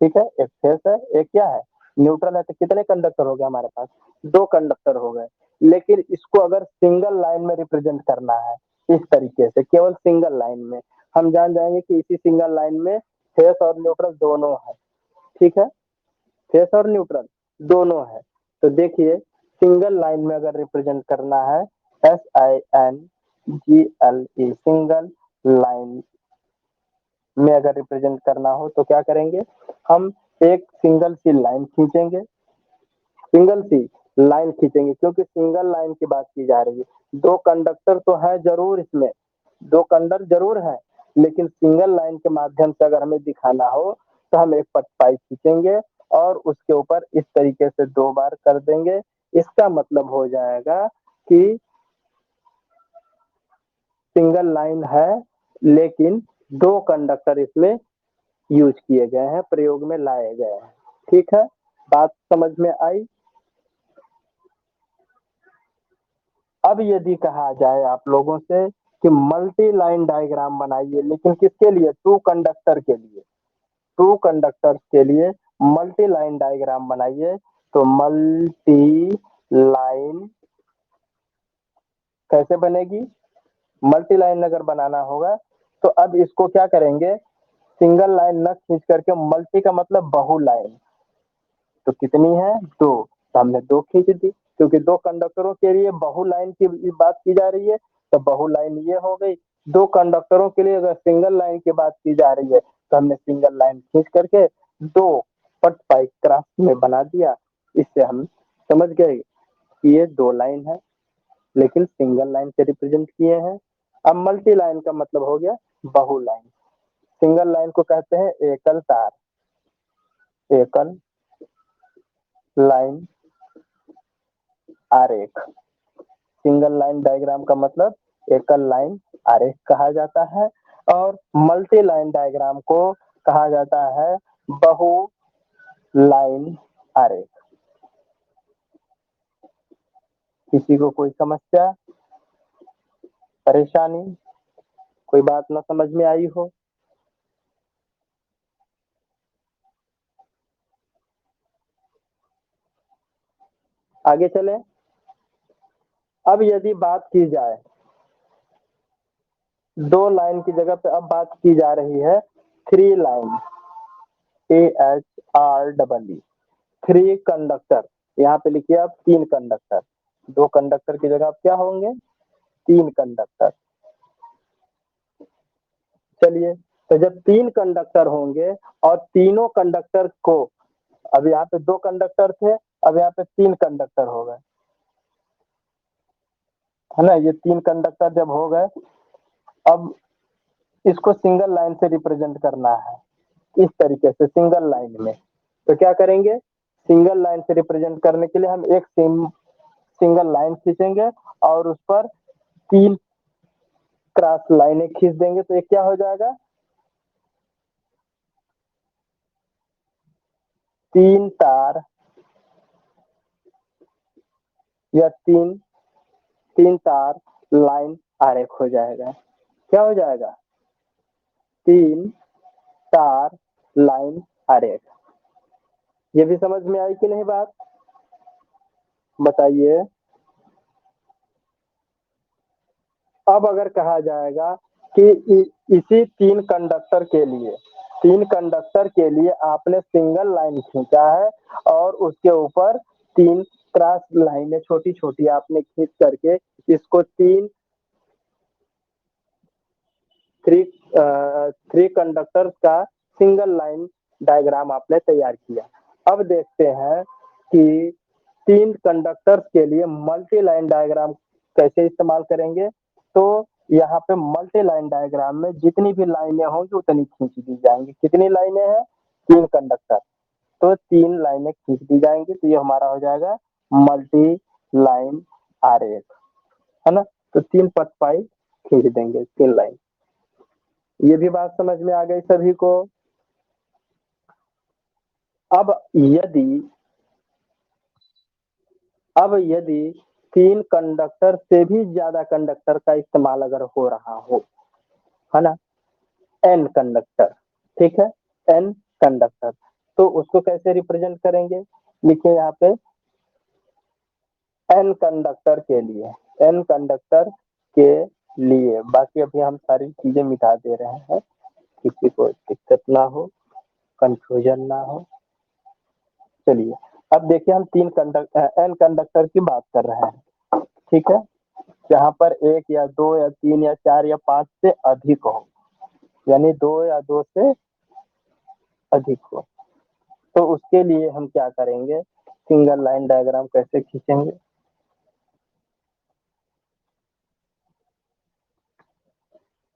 ठीक है, एक फेस है, एक क्या है, न्यूट्रल है, तो कितने कंडक्टर हो गए हमारे पास, दो कंडक्टर हो गए। लेकिन इसको अगर सिंगल लाइन में रिप्रेजेंट करना है इस तरीके से, केवल सिंगल लाइन में, हम जान जाएंगे कि इसी सिंगल लाइन में फेस और न्यूट्रल दोनों है, ठीक है, फेस और न्यूट्रल दोनों है। तो देखिए सिंगल लाइन में अगर रिप्रेजेंट करना है, SINGLE, सिंगल लाइन में अगर रिप्रेजेंट करना हो तो क्या करेंगे, हम एक सिंगल सी लाइन खींचेंगे, सिंगल सी लाइन खींचेंगे, क्योंकि सिंगल लाइन की बात की जा रही है। दो कंडक्टर तो है जरूर इसमें, दो कंडक्टर जरूर है, लेकिन सिंगल लाइन के माध्यम से अगर हमें दिखाना हो तो हम एक पटपाई खींचेंगे और उसके ऊपर इस तरीके से दो बार कर देंगे। इसका मतलब हो जाएगा कि सिंगल लाइन है, लेकिन दो कंडक्टर इसमें यूज किए गए हैं, प्रयोग में लाए गए हैं, ठीक है, बात समझ में आई। अब यदि कहा जाए आप लोगों से कि मल्टी लाइन डायग्राम बनाइए, लेकिन किसके लिए, टू कंडक्टर के लिए, टू कंडक्टर्स के लिए मल्टी लाइन डायग्राम बनाइए, तो मल्टी लाइन कैसे बनेगी, मल्टी लाइन अगर बनाना होगा तो अब इसको क्या करेंगे, सिंगल लाइन न खींच करके, मल्टी का मतलब बहु लाइन, तो कितनी है, दो, तो हमने दो खींच दी, क्योंकि दो कंडक्टरों के लिए बहु लाइन की बात की जा रही है, तो बहु लाइन ये हो गई। दो कंडक्टरों के लिए अगर सिंगल लाइन की बात की जा रही है तो हमने सिंगल लाइन खींच करके दो पट पाई क्रॉस में बना दिया। इससे हम समझ गए कि ये दो लाइन है, लेकिन सिंगल लाइन से रिप्रेजेंट किए हैं। अब मल्टी लाइन का मतलब हो गया बहु लाइन। सिंगल लाइन को कहते हैं एकल तार, एकल लाइन आरेख। सिंगल लाइन डायग्राम का मतलब एकल लाइन आरेख कहा जाता है, और मल्टी लाइन डायग्राम को कहा जाता है बहु लाइन आरेख। किसी को कोई समस्या, परेशानी, कोई बात ना समझ में आई हो? आगे चले। अब यदि बात की जाए दो लाइन की जगह पे, अब बात की जा रही है three line, AHREE, three conductor. यहाँ पे लिखिए आप तीन कंडक्टर, दो कंडक्टर की जगह आप क्या होंगे, तीन कंडक्टर। चलिए, तो जब तीन कंडक्टर होंगे और तीनों कंडक्टर को, अब यहाँ पे दो कंडक्टर थे, अब यहाँ पे तीन कंडक्टर हो गए, है ना, ये तीन कंडक्टर जब हो गए, अब इसको सिंगल लाइन से रिप्रेजेंट करना है इस तरीके से, सिंगल लाइन में, तो क्या करेंगे, सिंगल लाइन से रिप्रेजेंट करने के लिए हम एक सिंगल लाइन खींचेंगे और उस पर तीन क्रॉस लाइनें खींच देंगे, तो ये क्या हो जाएगा, तीन तार या तीन तीन तार लाइन आरेख हो जाएगा। क्या हो जाएगा, तीन तार लाइन आरेख। ये भी समझ में आई कि नहीं बात, बताइए। अब अगर कहा जाएगा कि इसी तीन कंडक्टर के लिए, तीन कंडक्टर के लिए आपने सिंगल लाइन खींचा है और उसके ऊपर तीन क्रॉस लाइनें छोटी छोटी आपने खींच करके इसको थ्री कंडक्टर का सिंगल लाइन डायग्राम आपने तैयार किया। अब देखते हैं कि तीन कंडक्टर्स के लिए मल्टी लाइन डायग्राम कैसे इस्तेमाल करेंगे। तो यहाँ पे मल्टी लाइन डायग्राम में जितनी भी लाइनें होंगी उतनी खींच दी जाएंगी। कितनी लाइनें हैं, तीन कंडक्टर, तो तीन लाइनें खींच दी जाएंगी, तो ये हमारा हो जाएगा मल्टी लाइन आरेख, है ना। तो तीन पटपाई खींच देंगे, तीन लाइन। ये भी बात समझ में आ गई सभी को। अब यदि अब यदि 3 कंडक्टर से भी ज्यादा कंडक्टर का इस्तेमाल अगर हो रहा हो, है ना, n कंडक्टर, ठीक है, n कंडक्टर, तो उसको कैसे रिप्रेजेंट करेंगे? लिखिए यहाँ पे n कंडक्टर के लिए, n कंडक्टर के लिए, बाकी अभी हम सारी चीजें मिटा दे रहे हैं, किसी को दिक्कत ना हो, कंफ्यूजन ना हो। चलिए, अब देखिए हम n कंडक्टर की बात कर रहे हैं, ठीक है, जहाँ पर 1 या 2 या 3 या 4 या 5 से अधिक हो, यानी 2 या 2 से अधिक हो, तो उसके लिए हम क्या करेंगे? सिंगल लाइन डायग्राम कैसे खींचेंगे?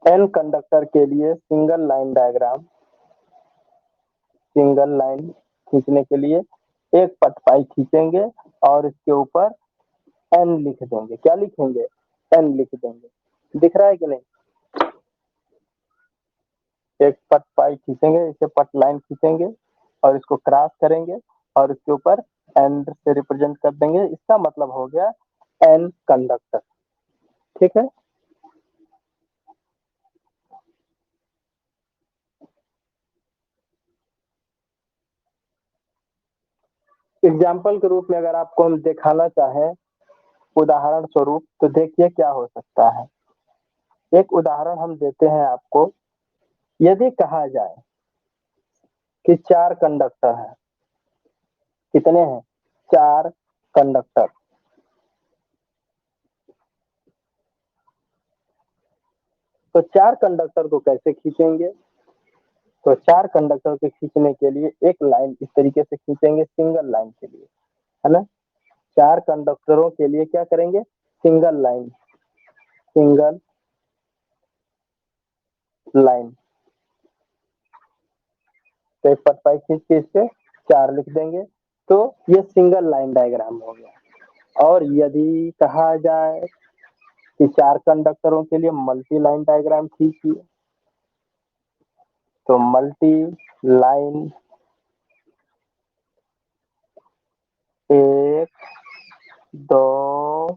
n कंडक्टर के लिए सिंगल लाइन खींचने के लिए एक पटपाई खींचेंगे और इसके ऊपर n लिख देंगे। क्या लिखेंगे? n लिख देंगे। दिख रहा है कि नहीं? एक पटपाई खींचेंगे, इसे पट लाइन खींचेंगे और इसको क्रॉस करेंगे और इसके ऊपर n से रिप्रेजेंट कर देंगे। इसका मतलब हो गया n कंडक्टर, ठीक है। एग्जाम्पल के रूप में अगर आपको हम दिखाना चाहें, उदाहरण स्वरूप, तो देखिए क्या हो सकता है। एक उदाहरण हम देते हैं आपको। यदि कहा जाए कि 4 कंडक्टर हैं, कितने हैं? 4 कंडक्टर, तो 4 कंडक्टर को कैसे खींचेंगे? तो 4 कंडक्टर को खींचने के लिए एक लाइन इस तरीके से खींचेंगे, सिंगल लाइन के लिए, है ना। 4 कंडक्टरों के लिए क्या करेंगे? सिंगल लाइन, तो एक पटपाई खींच के इस पे 4 लिख देंगे, तो ये सिंगल लाइन डायग्राम हो गया। और यदि कहा जाए कि 4 कंडक्टरों के लिए मल्टी लाइन डायग्राम खींचिए, तो मल्टी लाइन 1 2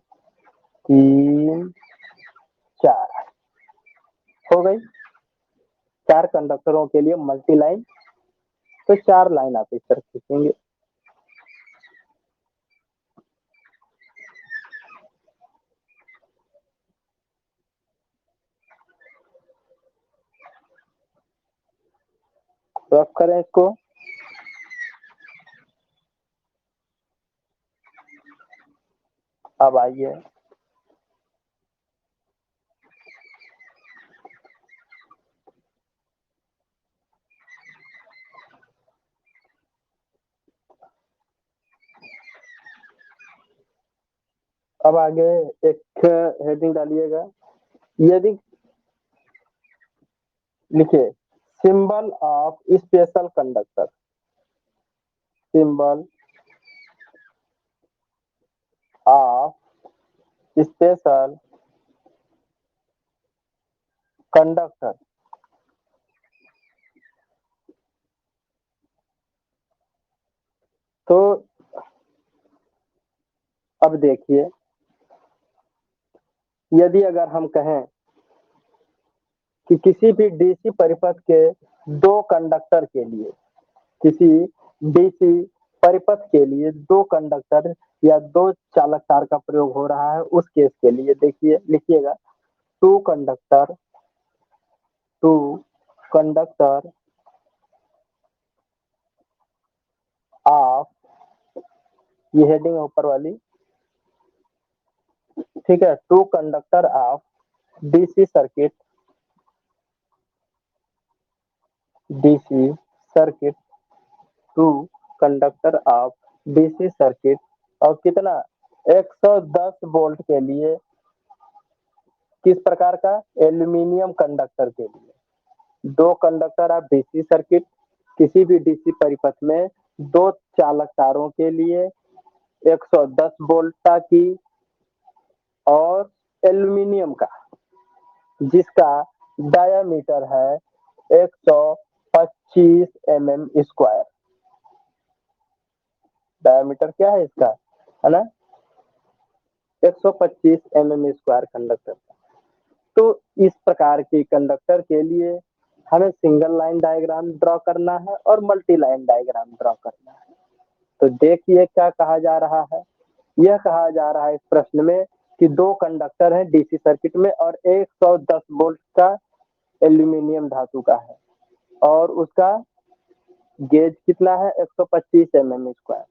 3 4 हो गई। 4 कंडक्टरों के लिए मल्टी लाइन, तो 4 लाइन आप इस तरह खींचेंगे। रफ करें इसको। अब आइए, अब आगे एक हेडिंग डालिएगा। यदि लिखिए symbol of special conductor, symbol of special conductor, तो अब देखिए, यदि अगर हम कहें कि किसी भी डीसी परिपथ के 2 कंडक्टर के लिए, किसी डीसी परिपथ के लिए 2 कंडक्टर या 2 चालक तार का प्रयोग हो रहा है, उस केस के लिए देखिए, लिखिएगा टू कंडक्टर ऑफ, ये हेडिंग है ऊपर वाली, ठीक है, 2 conductor of DC circuit, DC circuit, 2 conductor of DC circuit, और कितना? 110 वोल्ट के लिए, किस प्रकार का? एल्यूमिनियम कंडक्टर के लिए। 2 कंडक्टर ऑफ डीसी सर्किट, किसी भी डीसी परिपथ में 2 चालक तारों के लिए 110 वोल्ट की, और एल्यूमिनियम का, जिसका डायामीटर है 125 mm स्क्वायर। डायामीटर क्या है इसका, है ना? 125 mm² कंडक्टर। तो इस प्रकार के कंडक्टर के लिए हमें सिंगल लाइन डायग्राम ड्रॉ करना है और मल्टी लाइन डायग्राम ड्रॉ करना है। तो देखिए क्या कहा जा रहा है। यह कहा जा रहा है इस प्रश्न में कि दो कंडक्टर है डीसी सर्किट में और 110 वोल्ट का एल्यूमिनियम धातु का है और उसका गेज कितना है 125 mm²।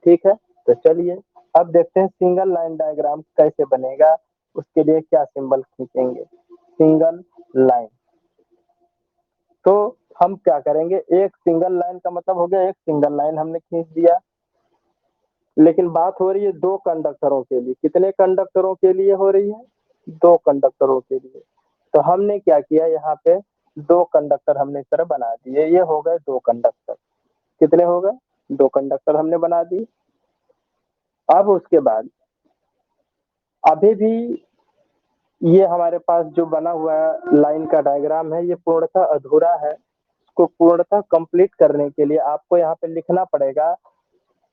ठीक है, तो चलिए अब देखते हैं सिंगल लाइन डायग्राम कैसे बनेगा, उसके लिए क्या सिंबल खींचेंगे। सिंगल लाइन, तो हम क्या करेंगे, एक सिंगल लाइन का मतलब हो गया एक सिंगल लाइन हमने खींच दिया, लेकिन बात हो रही है दो कंडक्टरों के लिए। कितने कंडक्टरों के लिए हो रही है, दो कंडक्टरों के लिए। तो हमने क्या किया, यहाँ पे दो कंडक्टर हमने इस तरह बना दिए, ये हो गए दो कंडक्टर। कितने हो गए, दो कंडक्टर हमने बना दिए। अब उसके बाद अभी भी ये हमारे पास जो बना हुआ लाइन का डायग्राम है ये पूर्णतः अधूरा है। इसको पूर्णतः कंप्लीट करने के लिए आपको यहाँ पे लिखना पड़ेगा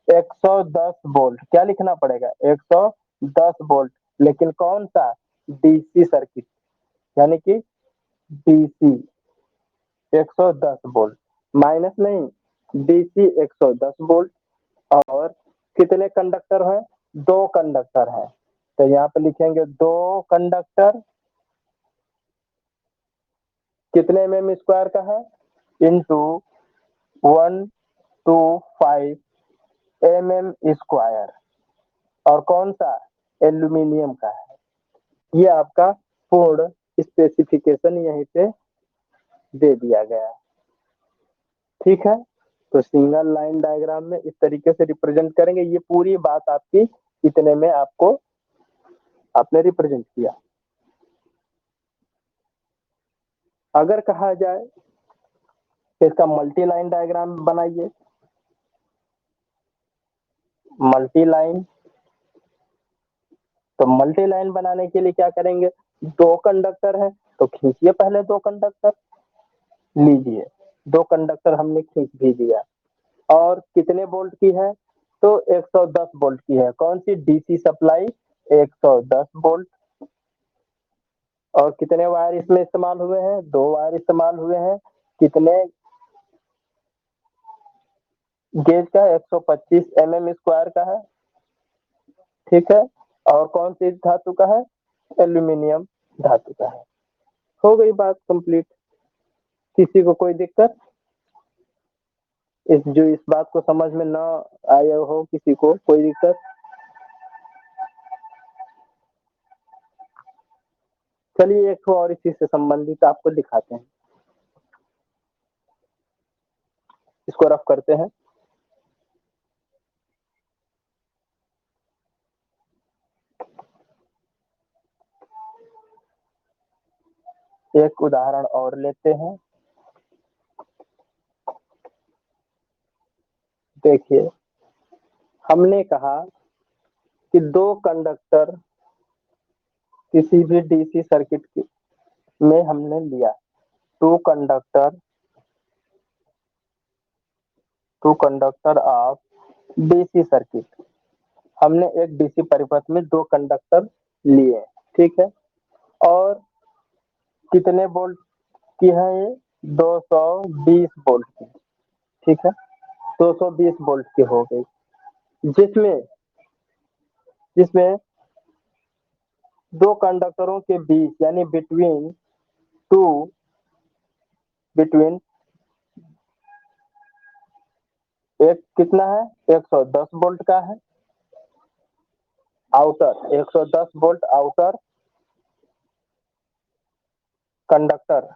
110 वोल्ट। क्या लिखना पड़ेगा, 110 वोल्ट, लेकिन कौन सा, डीसी सर्किट, यानी कि डीसी 110 वोल्ट, माइनस नहीं, डीसी 110 वोल्ट। और कितने कंडक्टर है, दो कंडक्टर है। तो यहाँ पे लिखेंगे दो कंडक्टर कितने mm² का है, इंटू 125 mm², और कौन सा, एल्यूमिनियम का है। ये आपका पूर्ण स्पेसिफिकेशन यहीं पे दे दिया गया है। ठीक है, तो सिंगल लाइन डायग्राम में इस तरीके से रिप्रेजेंट करेंगे। ये पूरी बात आपकी इतने में आपको आपने रिप्रेजेंट किया। अगर कहा जाए तो इसका मल्टी लाइन डायग्राम बनाइए। मल्टी लाइन, तो मल्टी लाइन बनाने के लिए क्या करेंगे, दो कंडक्टर है तो खींचिए पहले दो कंडक्टर, लीजिए दो कंडक्टर हमने खींच भी दिया। और कितने वोल्ट की है, तो 110 वोल्ट की है। कौन सी, डीसी सप्लाई 110 वोल्ट। और कितने वायर इसमें इस्तेमाल हुए हैं, दो वायर इस्तेमाल हुए हैं। कितने गेज का, 125 mm² का है। ठीक है, और कौन सी धातु का है, एल्यूमिनियम धातु का है। हो गई बात कंप्लीट। किसी को कोई दिक्कत, इस बात को समझ में न आया हो, किसी को कोई दिक्कत। चलिए एक और इसी से संबंधित आपको दिखाते हैं, इसको रफ करते हैं। एक उदाहरण और लेते हैं। देखिए, हमने कहा कि दो कंडक्टर किसी भी डीसी सर्किट में हमने लिया, two conductor, two conductor of DC circuit. हमने एक डीसी परिपथ में दो कंडक्टर लिए, ठीक है। और कितने वोल्ट की है ये, 220 वोल्ट की। ठीक है, 220 वोल्ट की हो गई, जिसमें जिसमें दो कंडक्टरों के बीच यानी टू बिटवीन एक कितना है, 110 वोल्ट का है, outer 110 volt outer conductor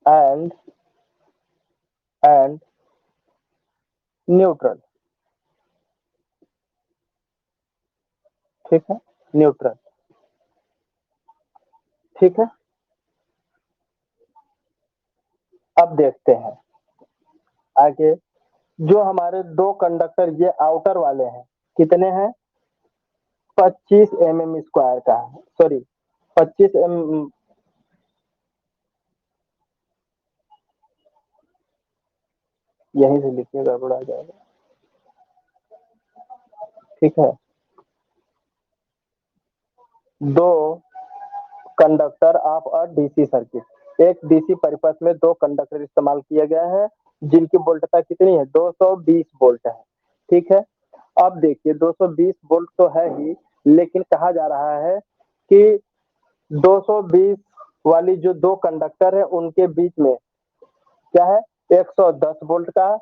and and neutral. ठीक है, न्यूट्रल। ठीक है, अब देखते हैं आगे। जो हमारे दो कंडक्टर ये आउटर वाले हैं, कितने हैं, 25 mm² का है, सॉरी 25 यहीं से लिखिए, गड़बड़ा जाएगा। ठीक है। दो conductor of a DC circuit, एक डीसी परिपथ में दो कंडक्टर इस्तेमाल किए गए हैं जिनकी वोल्टता कितनी है, 220 वोल्ट है। ठीक है। अब देखिए 220 वोल्ट तो है ही, लेकिन कहा जा रहा है कि 220 वाली जो दो कंडक्टर है उनके बीच में क्या है, 110 वोल्ट का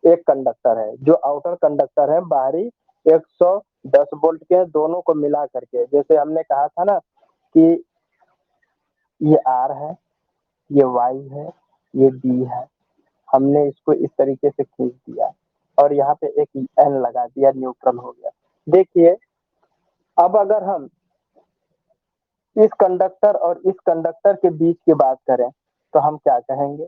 एक कंडक्टर है। जो आउटर कंडक्टर है बाहरी 110 वोल्ट के, दोनों को मिला करके, जैसे हमने कहा था ना कि ये आर है, ये वाई है, ये डी है, हमने इसको इस तरीके से खींच दिया और यहाँ पे एक एन लगा दिया, न्यूट्रल हो गया। देखिए अब अगर हम इस कंडक्टर और इस कंडक्टर के बीच की बात करें तो हम क्या कहेंगे,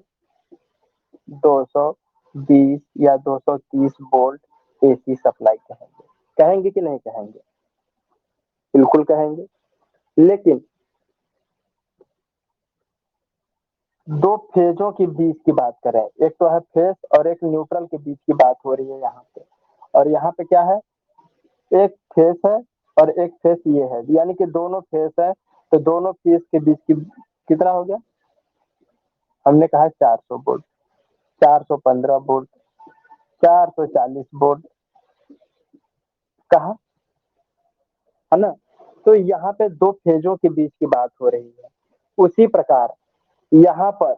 220 या 230 वोल्ट एसी सप्लाई कहेंगे। कहेंगे कि नहीं कहेंगे, बिल्कुल कहेंगे। लेकिन दो फेजों के बीच की बात करें, एक तो है फेज और एक न्यूट्रल के बीच की बात हो रही है यहाँ पे, और यहाँ पे क्या है, एक फेज है और एक फेज ये है, यानी कि दोनों फेज है, तो दोनों फेज के बीच की कितना हो गया, हमने कहा 400 वोल्ट, 415 वोल्ट, 440 वोल्ट, कहा है ना। तो यहाँ पे दो फेजों के बीच की बात हो रही है। उसी प्रकार यहाँ पर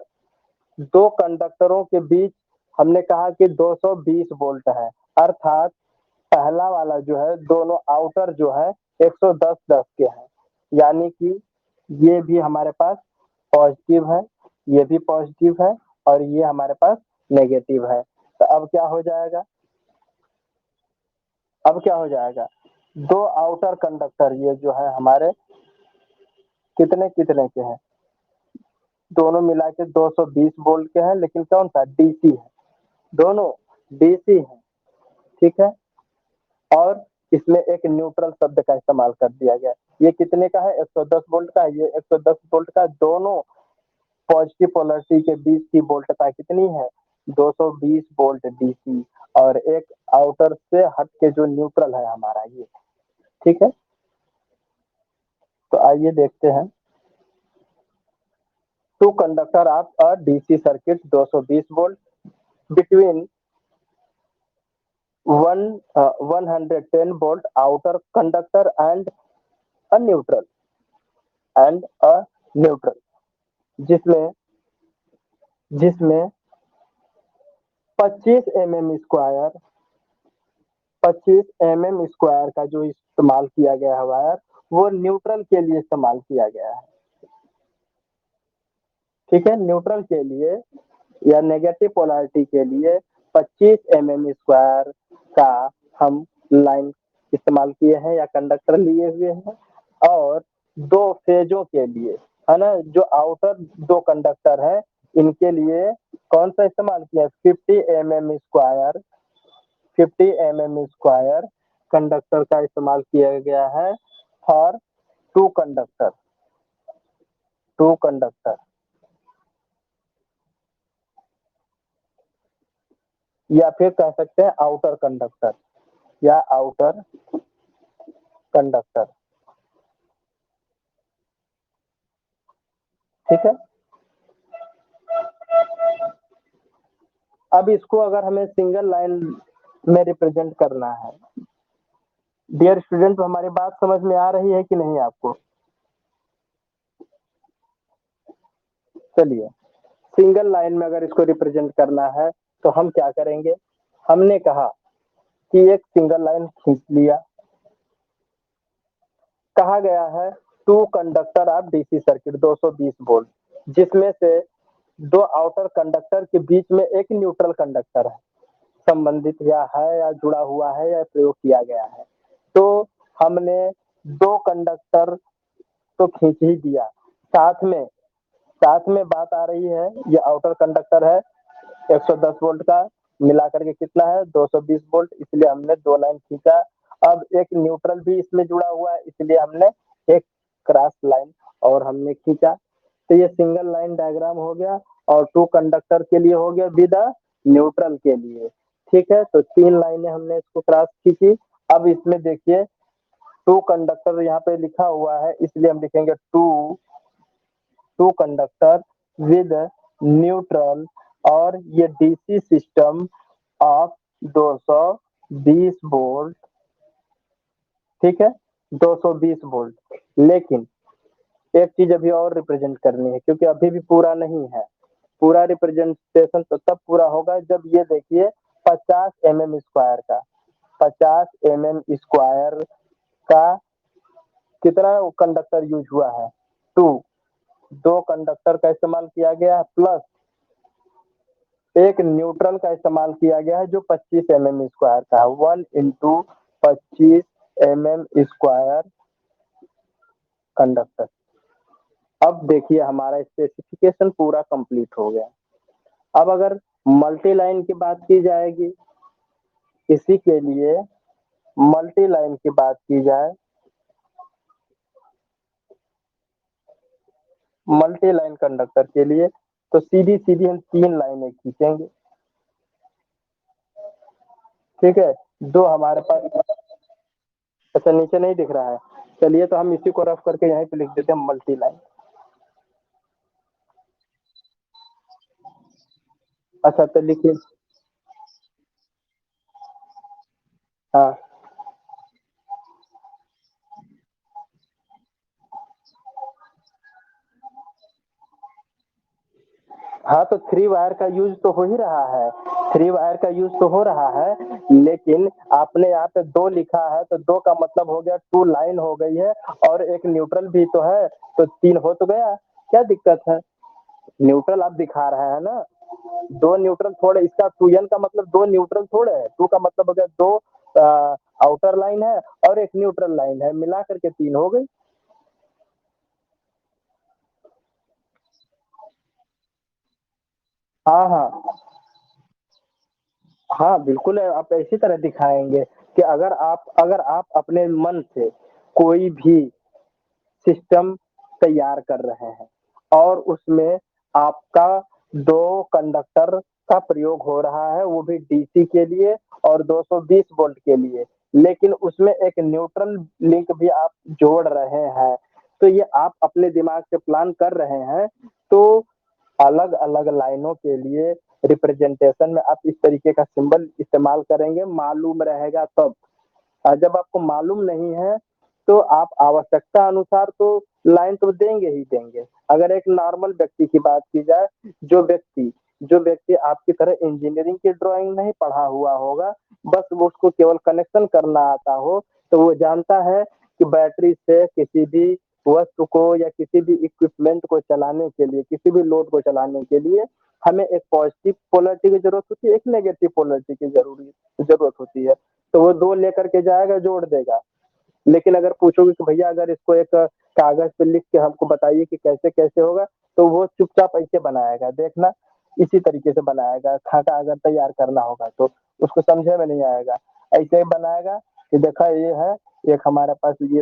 दो कंडक्टरों के बीच हमने कहा कि 220 वोल्ट है, अर्थात पहला वाला जो है, दोनों आउटर जो है 110-10 के हैं, यानी कि ये भी हमारे पास पॉजिटिव है, ये भी पॉजिटिव है, और ये हमारे पास नेगेटिव है। तो अब क्या हो जाएगा, अब क्या हो जाएगा, दो आउटर कंडक्टर ये जो है हमारे कितने कितने के हैं, दोनों मिला के 220 वोल्ट के हैं, लेकिन कौन सा, डीसी है, दोनों डीसी है। ठीक है। और इसमें एक न्यूट्रल शब्द का इस्तेमाल कर दिया गया, ये कितने का है, 110 वोल्ट का, ये 110 वोल्ट का, दोनों पॉजिटिव पोलरिटी के बीच की वोल्टता कितनी है, 220 वोल्ट डीसी, और एक आउटर से हट के जो न्यूट्रल है हमारा ये। ठीक है। तो आइए देखते हैं, two conductor of a DC circuit 220 volt between 110 volt outer conductor and a neutral neutral, जिसमें जिसमें 25 mm स्क्वायर 25 mm स्क्वायर का जो इस्तेमाल किया गया है वायर, वो न्यूट्रल के लिए इस्तेमाल किया गया है। ठीक है। न्यूट्रल के लिए या नेगेटिव पोलैरिटी के लिए 25 mm स्क्वायर का हम लाइन इस्तेमाल किए हैं या कंडक्टर लिए हुए हैं, और दो फेजों के लिए है ना, जो आउटर दो कंडक्टर है इनके लिए कौन सा इस्तेमाल किया, 50 mm square 50 mm square conductor का इस्तेमाल किया गया है फॉर टू कंडक्टर, या फिर कह सकते हैं आउटर कंडक्टर या आउटर कंडक्टर। ठीक है। अब इसको अगर हमें सिंगल लाइन में रिप्रेजेंट करना है, डियर स्टूडेंट, हमारी बात समझ में आ रही है कि नहीं आपको, चलिए सिंगल लाइन में अगर इसको रिप्रेजेंट करना है तो हम क्या करेंगे, हमने कहा कि एक सिंगल लाइन खींच लिया, कहा गया है two conductor of DC circuit 220 volt, जिसमें से दो आउटर कंडक्टर के बीच में एक न्यूट्रल कंडक्टर है, संबंधित या है या जुड़ा हुआ है या प्रयोग किया गया है। तो हमने दो कंडक्टर तो खींच ही दिया, साथ में बात आ रही है, ये आउटर कंडक्टर है 110 वोल्ट का, मिला करके कितना है 220 वोल्ट, इसलिए हमने दो लाइन खींचा। अब एक न्यूट्रल भी इसमें जुड़ा हुआ है, इसलिए हमने एक क्रॉस लाइन और हमने खींचा। तो ये सिंगल लाइन डायग्राम हो गया, और टू कंडक्टर के लिए हो गया विद न्यूट्रल के लिए। ठीक है। तो तीन लाइनें हमने इसको क्रॉस खींची, अब इसमें देखिए टू कंडक्टर यहाँ पे लिखा हुआ है, इसलिए हम लिखेंगे टू कंडक्टर विद न्यूट्रल, और ये डीसी सिस्टम ऑफ 220 वोल्ट, ठीक है, 220 वोल्ट। लेकिन एक चीज अभी और रिप्रेजेंट करनी है, क्योंकि अभी भी पूरा नहीं है। पूरा रिप्रेजेंटेशन तो तब पूरा होगा जब ये देखिए 50 mm स्क्वायर का, 50 mm स्क्वायर का कितना कंडक्टर यूज हुआ है, टू, दो कंडक्टर का इस्तेमाल किया गया है, प्लस एक न्यूट्रल का इस्तेमाल किया गया है जो 25 mm स्क्वायर का है। 1 × 25 mm स्क्वायर कंडक्टर। अब देखिए हमारा स्पेसिफिकेशन पूरा कंप्लीट हो गया। अब अगर मल्टी लाइन की बात की जाएगी, इसी के लिए मल्टी लाइन की बात की जाए, मल्टी लाइन कंडक्टर के लिए तो सीधी सीधी हम 3 लाइनें खींचेंगे, ठीक है। दो हमारे पास, अच्छा नीचे नहीं दिख रहा है, चलिए तो हम इसी को रफ करके यहीं पे लिख देते हैं मल्टी लाइन। अच्छा तो लिखिए, हाँ हाँ, तो 3 वायर का यूज तो हो ही रहा है, 3 वायर का यूज तो हो रहा है, लेकिन आपने यहाँ पे 2 लिखा है तो 2 का मतलब हो गया 2 लाइन हो गई है, और एक न्यूट्रल भी तो है, तो 3 हो तो गया, क्या दिक्कत है। न्यूट्रल आप दिखा रहे हैं ना, 2 न्यूट्रल थोड़े, इसका 2n का मतलब 2 न्यूट्रल थोड़े है, 2 का मतलब हो गया 2 आउटर लाइन है और एक न्यूट्रल लाइन है, मिला करके 3 हो गई। हाँ हाँ हाँ, बिल्कुल आप इसी तरह दिखाएंगे कि अगर आप अपने मन से कोई भी सिस्टम तैयार कर रहे हैं और उसमें आपका 2 कंडक्टर का प्रयोग हो रहा है, वो भी डीसी के लिए और 220 वोल्ट के लिए, लेकिन उसमें एक न्यूट्रल लिंक भी आप जोड़ रहे हैं, तो ये आप अपने दिमाग से प्लान कर रहे हैं, तो अलग अलग लाइनों के लिए रिप्रेजेंटेशन में आप इस तरीके का सिंबल इस्तेमाल करेंगे, मालूम रहेगा तब। जब आपको मालूम नहीं है तो आप आवश्यकता अनुसार तो लाइन तो देंगे ही देंगे। अगर एक नॉर्मल व्यक्ति की बात की जाए, जो व्यक्ति आपकी तरह इंजीनियरिंग की ड्राइंग नहीं पढ़ा हुआ होगा, बस वो उसको केवल कनेक्शन करना आता हो, तो वो जानता है कि बैटरी से किसी भी वस्तु को या किसी भी इक्विपमेंट को चलाने के लिए, किसी भी लोड को चलाने के लिए हमें एक पॉजिटिव पोलरिटी की जरूरत होती है, एक नेगेटिव पोलरिटी की जरूरत होती है, तो वो 2 लेकर के जाएगा, जोड़ देगा। लेकिन अगर पूछोगे कि भैया अगर इसको एक कागज पे लिख के हमको बताइए कि कैसे कैसे होगा, तो वो चुपचाप ऐसे बनाएगा, देखना इसी तरीके से बनाएगा। खाका अगर तैयार करना होगा तो उसको समझे में नहीं आएगा, ऐसे ही बनाएगा कि देखा ये है, एक हमारे पास ये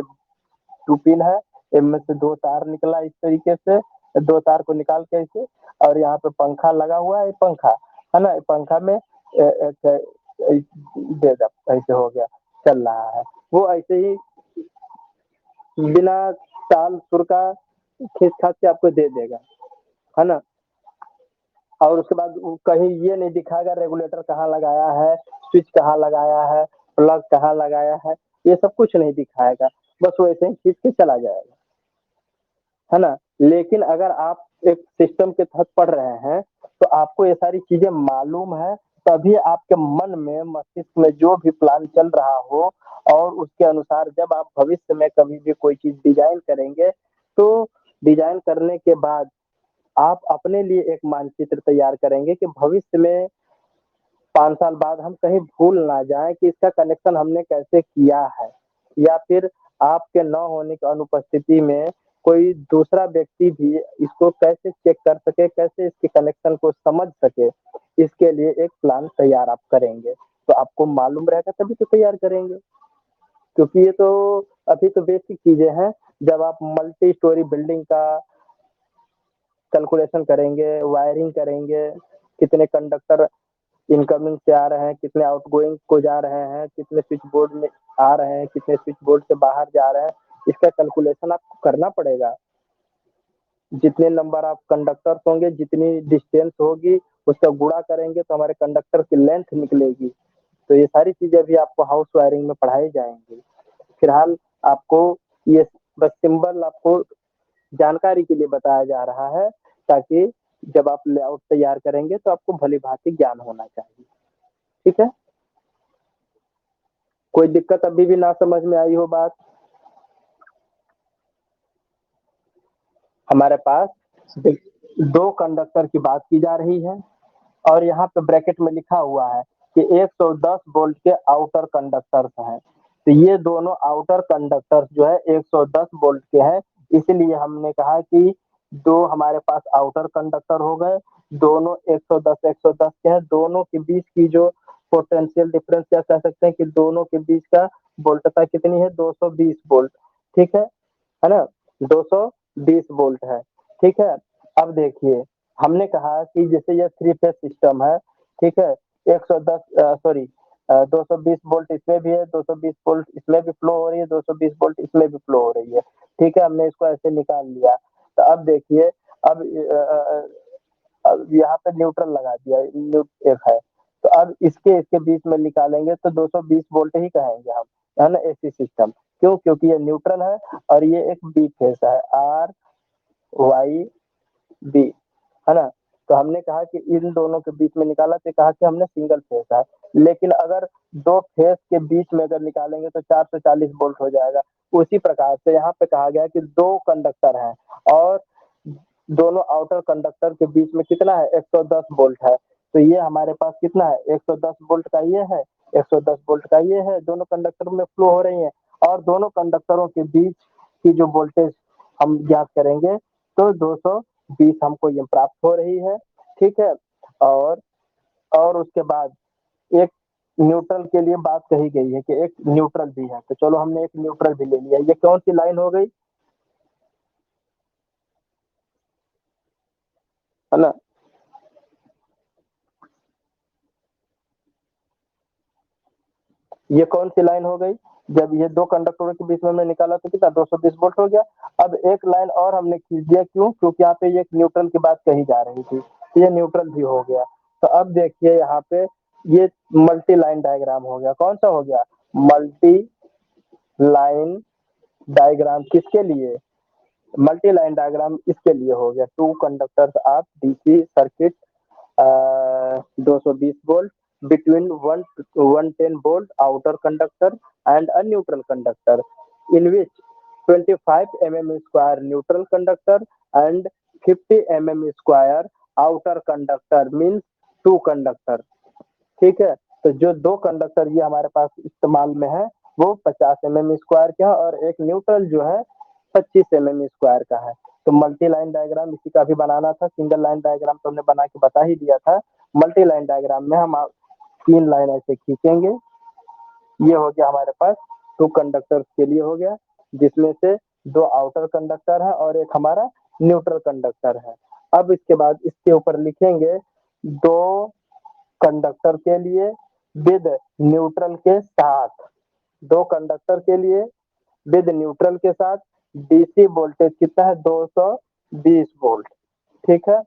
2 पिन है, इनमें से 2 तार निकला इस तरीके से, 2 तार को निकाल के ऐसे, और यहाँ पे पंखा लगा हुआ है, पंखा है ना, पंखा में दे दे, ऐसे हो गया, चल रहा है। वो ऐसे ही बिना ताल सुर का खींच खाच के आपको दे देगा, है ना। और उसके बाद कहीं ये नहीं दिखाएगा रेगुलेटर कहाँ लगाया है, स्विच कहाँ लगाया है, प्लग कहाँ लगाया है, ये सब कुछ नहीं दिखाएगा, बस वो ऐसे ही खींच के चला जाएगा, है ना। लेकिन अगर आप एक सिस्टम के तहत पढ़ रहे हैं तो आपको ये सारी चीजें मालूम है, तभी आपके मन में, मस्तिष्क में जो भी प्लान चल रहा हो, और उसके अनुसार जब आप भविष्य में कभी भी कोई चीज डिजाइन करेंगे, तो डिजाइन करने के बाद आप अपने लिए एक मानचित्र तैयार करेंगे कि भविष्य में 5 साल बाद हम कहीं भूल ना जाएं कि इसका कनेक्शन हमने कैसे किया है, या फिर आपके न होने की अनुपस्थिति में कोई दूसरा व्यक्ति भी इसको कैसे चेक कर सके, कैसे इसके कनेक्शन को समझ सके, इसके लिए एक प्लान तैयार आप करेंगे। तो आपको मालूम रहेगा तभी तो तैयार करेंगे, क्योंकि ये तो अभी तो बेसिक चीजें हैं। जब आप मल्टी स्टोरी बिल्डिंग का कैलकुलेशन करेंगे, वायरिंग करेंगे, कितने कंडक्टर इनकमिंग से आ रहे हैं, कितने आउटगोइंग को जा रहे हैं, कितने स्विच बोर्ड में आ रहे हैं, कितने स्विच बोर्ड से बाहर जा रहे हैं, इसका कैलकुलेशन आपको करना पड़ेगा। जितने नंबर ऑफ कंडक्टर्स होंगे, जितनी डिस्टेंस होगी, उसका गुणा करेंगे तो हमारे कंडक्टर की लेंथ निकलेगी। तो ये सारी चीजें भी आपको हाउस वायरिंग में पढ़ाई जाएंगी। फिलहाल आपको ये बस सिंबल आपको जानकारी के लिए बताया जा रहा है, ताकि जब आप लेआउट तैयार करेंगे तो आपको भली भांति ज्ञान होना चाहिए। ठीक है, कोई दिक्कत अभी भी ना समझ में आई हो बात? हमारे पास दो कंडक्टर की बात की जा रही है और यहाँ पे ब्रैकेट में लिखा हुआ है कि 110 वोल्ट के आउटर कंडक्टर्स हैं। तो ये दोनों आउटर कंडक्टर्स जो है 110 वोल्ट के हैं, इसलिए हमने कहा कि दो हमारे पास आउटर कंडक्टर हो गए, दोनों 110 के हैं। दोनों के बीच की जो पोटेंशियल डिफरेंस क्या कह सकते हैं कि दोनों के बीच का वोल्टता कितनी है, 220 वोल्ट। ठीक है ना, 220 वोल्ट है। ठीक है, अब देखिए हमने कहा कि जैसे ये 3 फेज सिस्टम है, ठीक है, 220 वोल्ट इसमें भी है, 220 वोल्ट इसमें भी फ्लो हो रही है, 220 वोल्ट इसमें भी फ्लो हो रही है। ठीक है, हमने इसको ऐसे निकाल लिया। तो अब देखिए, अब यहाँ पे न्यूट्रल लगा दिया, एक है, तो अब इसके इसके बीच में निकालेंगे तो 220 वोल्ट ही कहेंगे हम, है ना, एसी सिस्टम। क्यों? क्योंकि ये न्यूट्रल है और ये एक बी फेस है, आर वाई बी, है ना। तो हमने कहा कि इन दोनों के बीच में निकाला तो कहा कि हमने सिंगल फेस है, लेकिन अगर दो फेस के बीच में अगर निकालेंगे तो 440 वोल्ट हो जाएगा। उसी प्रकार से यहाँ पे कहा गया कि दो कंडक्टर हैं और दोनों आउटर कंडक्टर के बीच में कितना है, 110 वोल्ट है। तो ये हमारे पास कितना है, 110 वोल्ट का ये है, 110 वोल्ट का ये है, दोनों कंडक्टर में फ्लो हो रही है और दोनों कंडक्टरों के बीच की जो वोल्टेज हम ज्ञात करेंगे तो 220 हमको ये प्राप्त हो रही है। ठीक है, और उसके बाद एक न्यूट्रल के लिए बात कही गई है कि एक न्यूट्रल भी है, तो चलो हमने एक न्यूट्रल भी ले लिया। ये कौन सी लाइन हो गई, है ना। ये कौन सी लाइन हो गई, जब ये दो कंडक्टरों के बीच में हमने निकाला तो कितना, 220 वोल्ट हो गया। अब एक लाइन और हमने खींच दिया, क्यों? क्योंकि यहाँ पे ये न्यूट्रल की बात कही जा रही थी, तो ये न्यूट्रल भी हो गया। तो अब देखिए यहाँ पे ये मल्टी लाइन डायग्राम हो गया। कौन सा हो गया, मल्टी लाइन डायग्राम। किसके लिए, मल्टी लाइन डायग्राम इसके लिए हो गया, two conductors of DC circuit, 220 volt between 110 volt outer conductor and a neutral conductor, in which 25 mm square neutral conductor and 50 mm square outer conductor means two conductor। ठीक है, तो जो दो conductor ये हमारे पास इस्तेमाल में है वो 50 mm स्क्वायर का है और एक न्यूट्रल जो है 25 mm स्क्वायर का है। तो मल्टी लाइन डायग्राम इसी का भी बनाना था, सिंगल लाइन डायग्राम तो हमने बना के बता ही दिया था। मल्टी लाइन डायग्राम में हम 3 लाइन ऐसे खींचेंगे। ये हो गया हमारे पास टू कंडक्टर्स के लिए हो गया, जिसमें से दो आउटर कंडक्टर है और एक हमारा न्यूट्रल कंडक्टर है। अब इसके बाद इसके ऊपर लिखेंगे दो कंडक्टर के लिए विद न्यूट्रल के साथ, दो कंडक्टर के लिए विद न्यूट्रल के साथ डीसी वोल्टेज कितना है, 220 वोल्ट। ठीक है,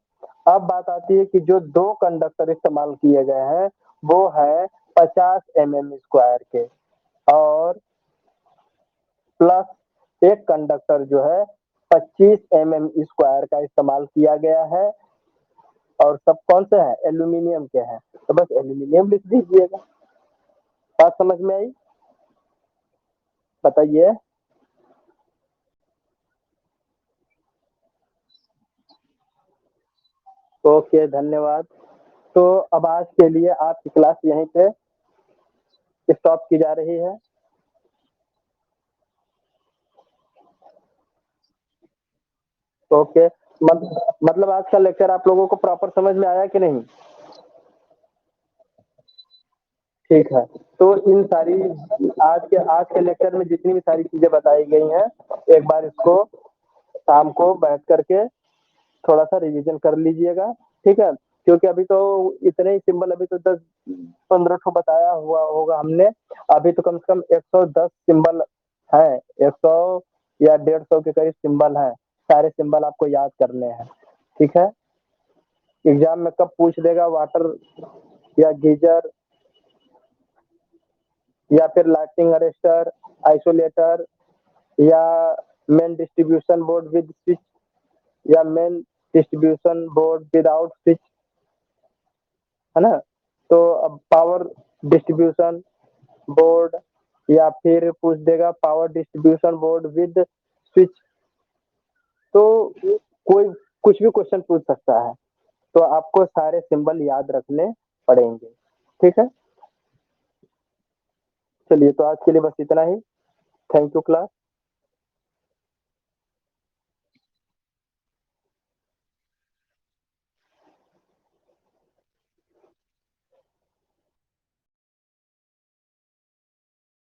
अब बात आती है कि जो दो कंडक्टर इस्तेमाल किए गए हैं वो है 50 mm स्क्वायर के और प्लस एक कंडक्टर जो है 25 mm स्क्वायर का इस्तेमाल किया गया है और सब कौन से हैं, एल्यूमिनियम के हैं। तो बस एल्यूमिनियम लिख दीजिएगा। बात समझ में आई, बताइए। ओके, धन्यवाद। तो अब आज के लिए आपकी क्लास यहीं पे स्टॉप की जा रही है। ओके, मतलब आज का लेक्चर आप लोगों को प्रॉपर समझ में आया कि नहीं? ठीक है, तो इन सारी आज के लेक्चर में जितनी भी सारी चीजें बताई गई हैं एक बार इसको शाम को बैठ करके थोड़ा सा रिवीजन कर लीजिएगा। ठीक है, क्योंकि अभी तो इतने ही सिंबल, अभी तो 10 15 ठो बताया हुआ होगा हमने। अभी तो कम से कम 110 सिंबल है, 100 या 150 के करीब सिंबल है। सारे सिंबल आपको याद करने हैं, ठीक है। एग्जाम में कब पूछ देगा वाटर या गीजर या फिर लाइटिंग अरेस्टर, आइसोलेटर या main distribution board with switch या main distribution board without switch, है ना। तो अब पावर डिस्ट्रीब्यूशन बोर्ड या फिर पूछ देगा power distribution board with switch. तो कोई कुछ भी क्वेश्चन पूछ सकता है, तो आपको सारे सिंबल याद रखने पड़ेंगे, ठीक है। चलिए, तो आज के लिए बस इतना ही। Thank you class.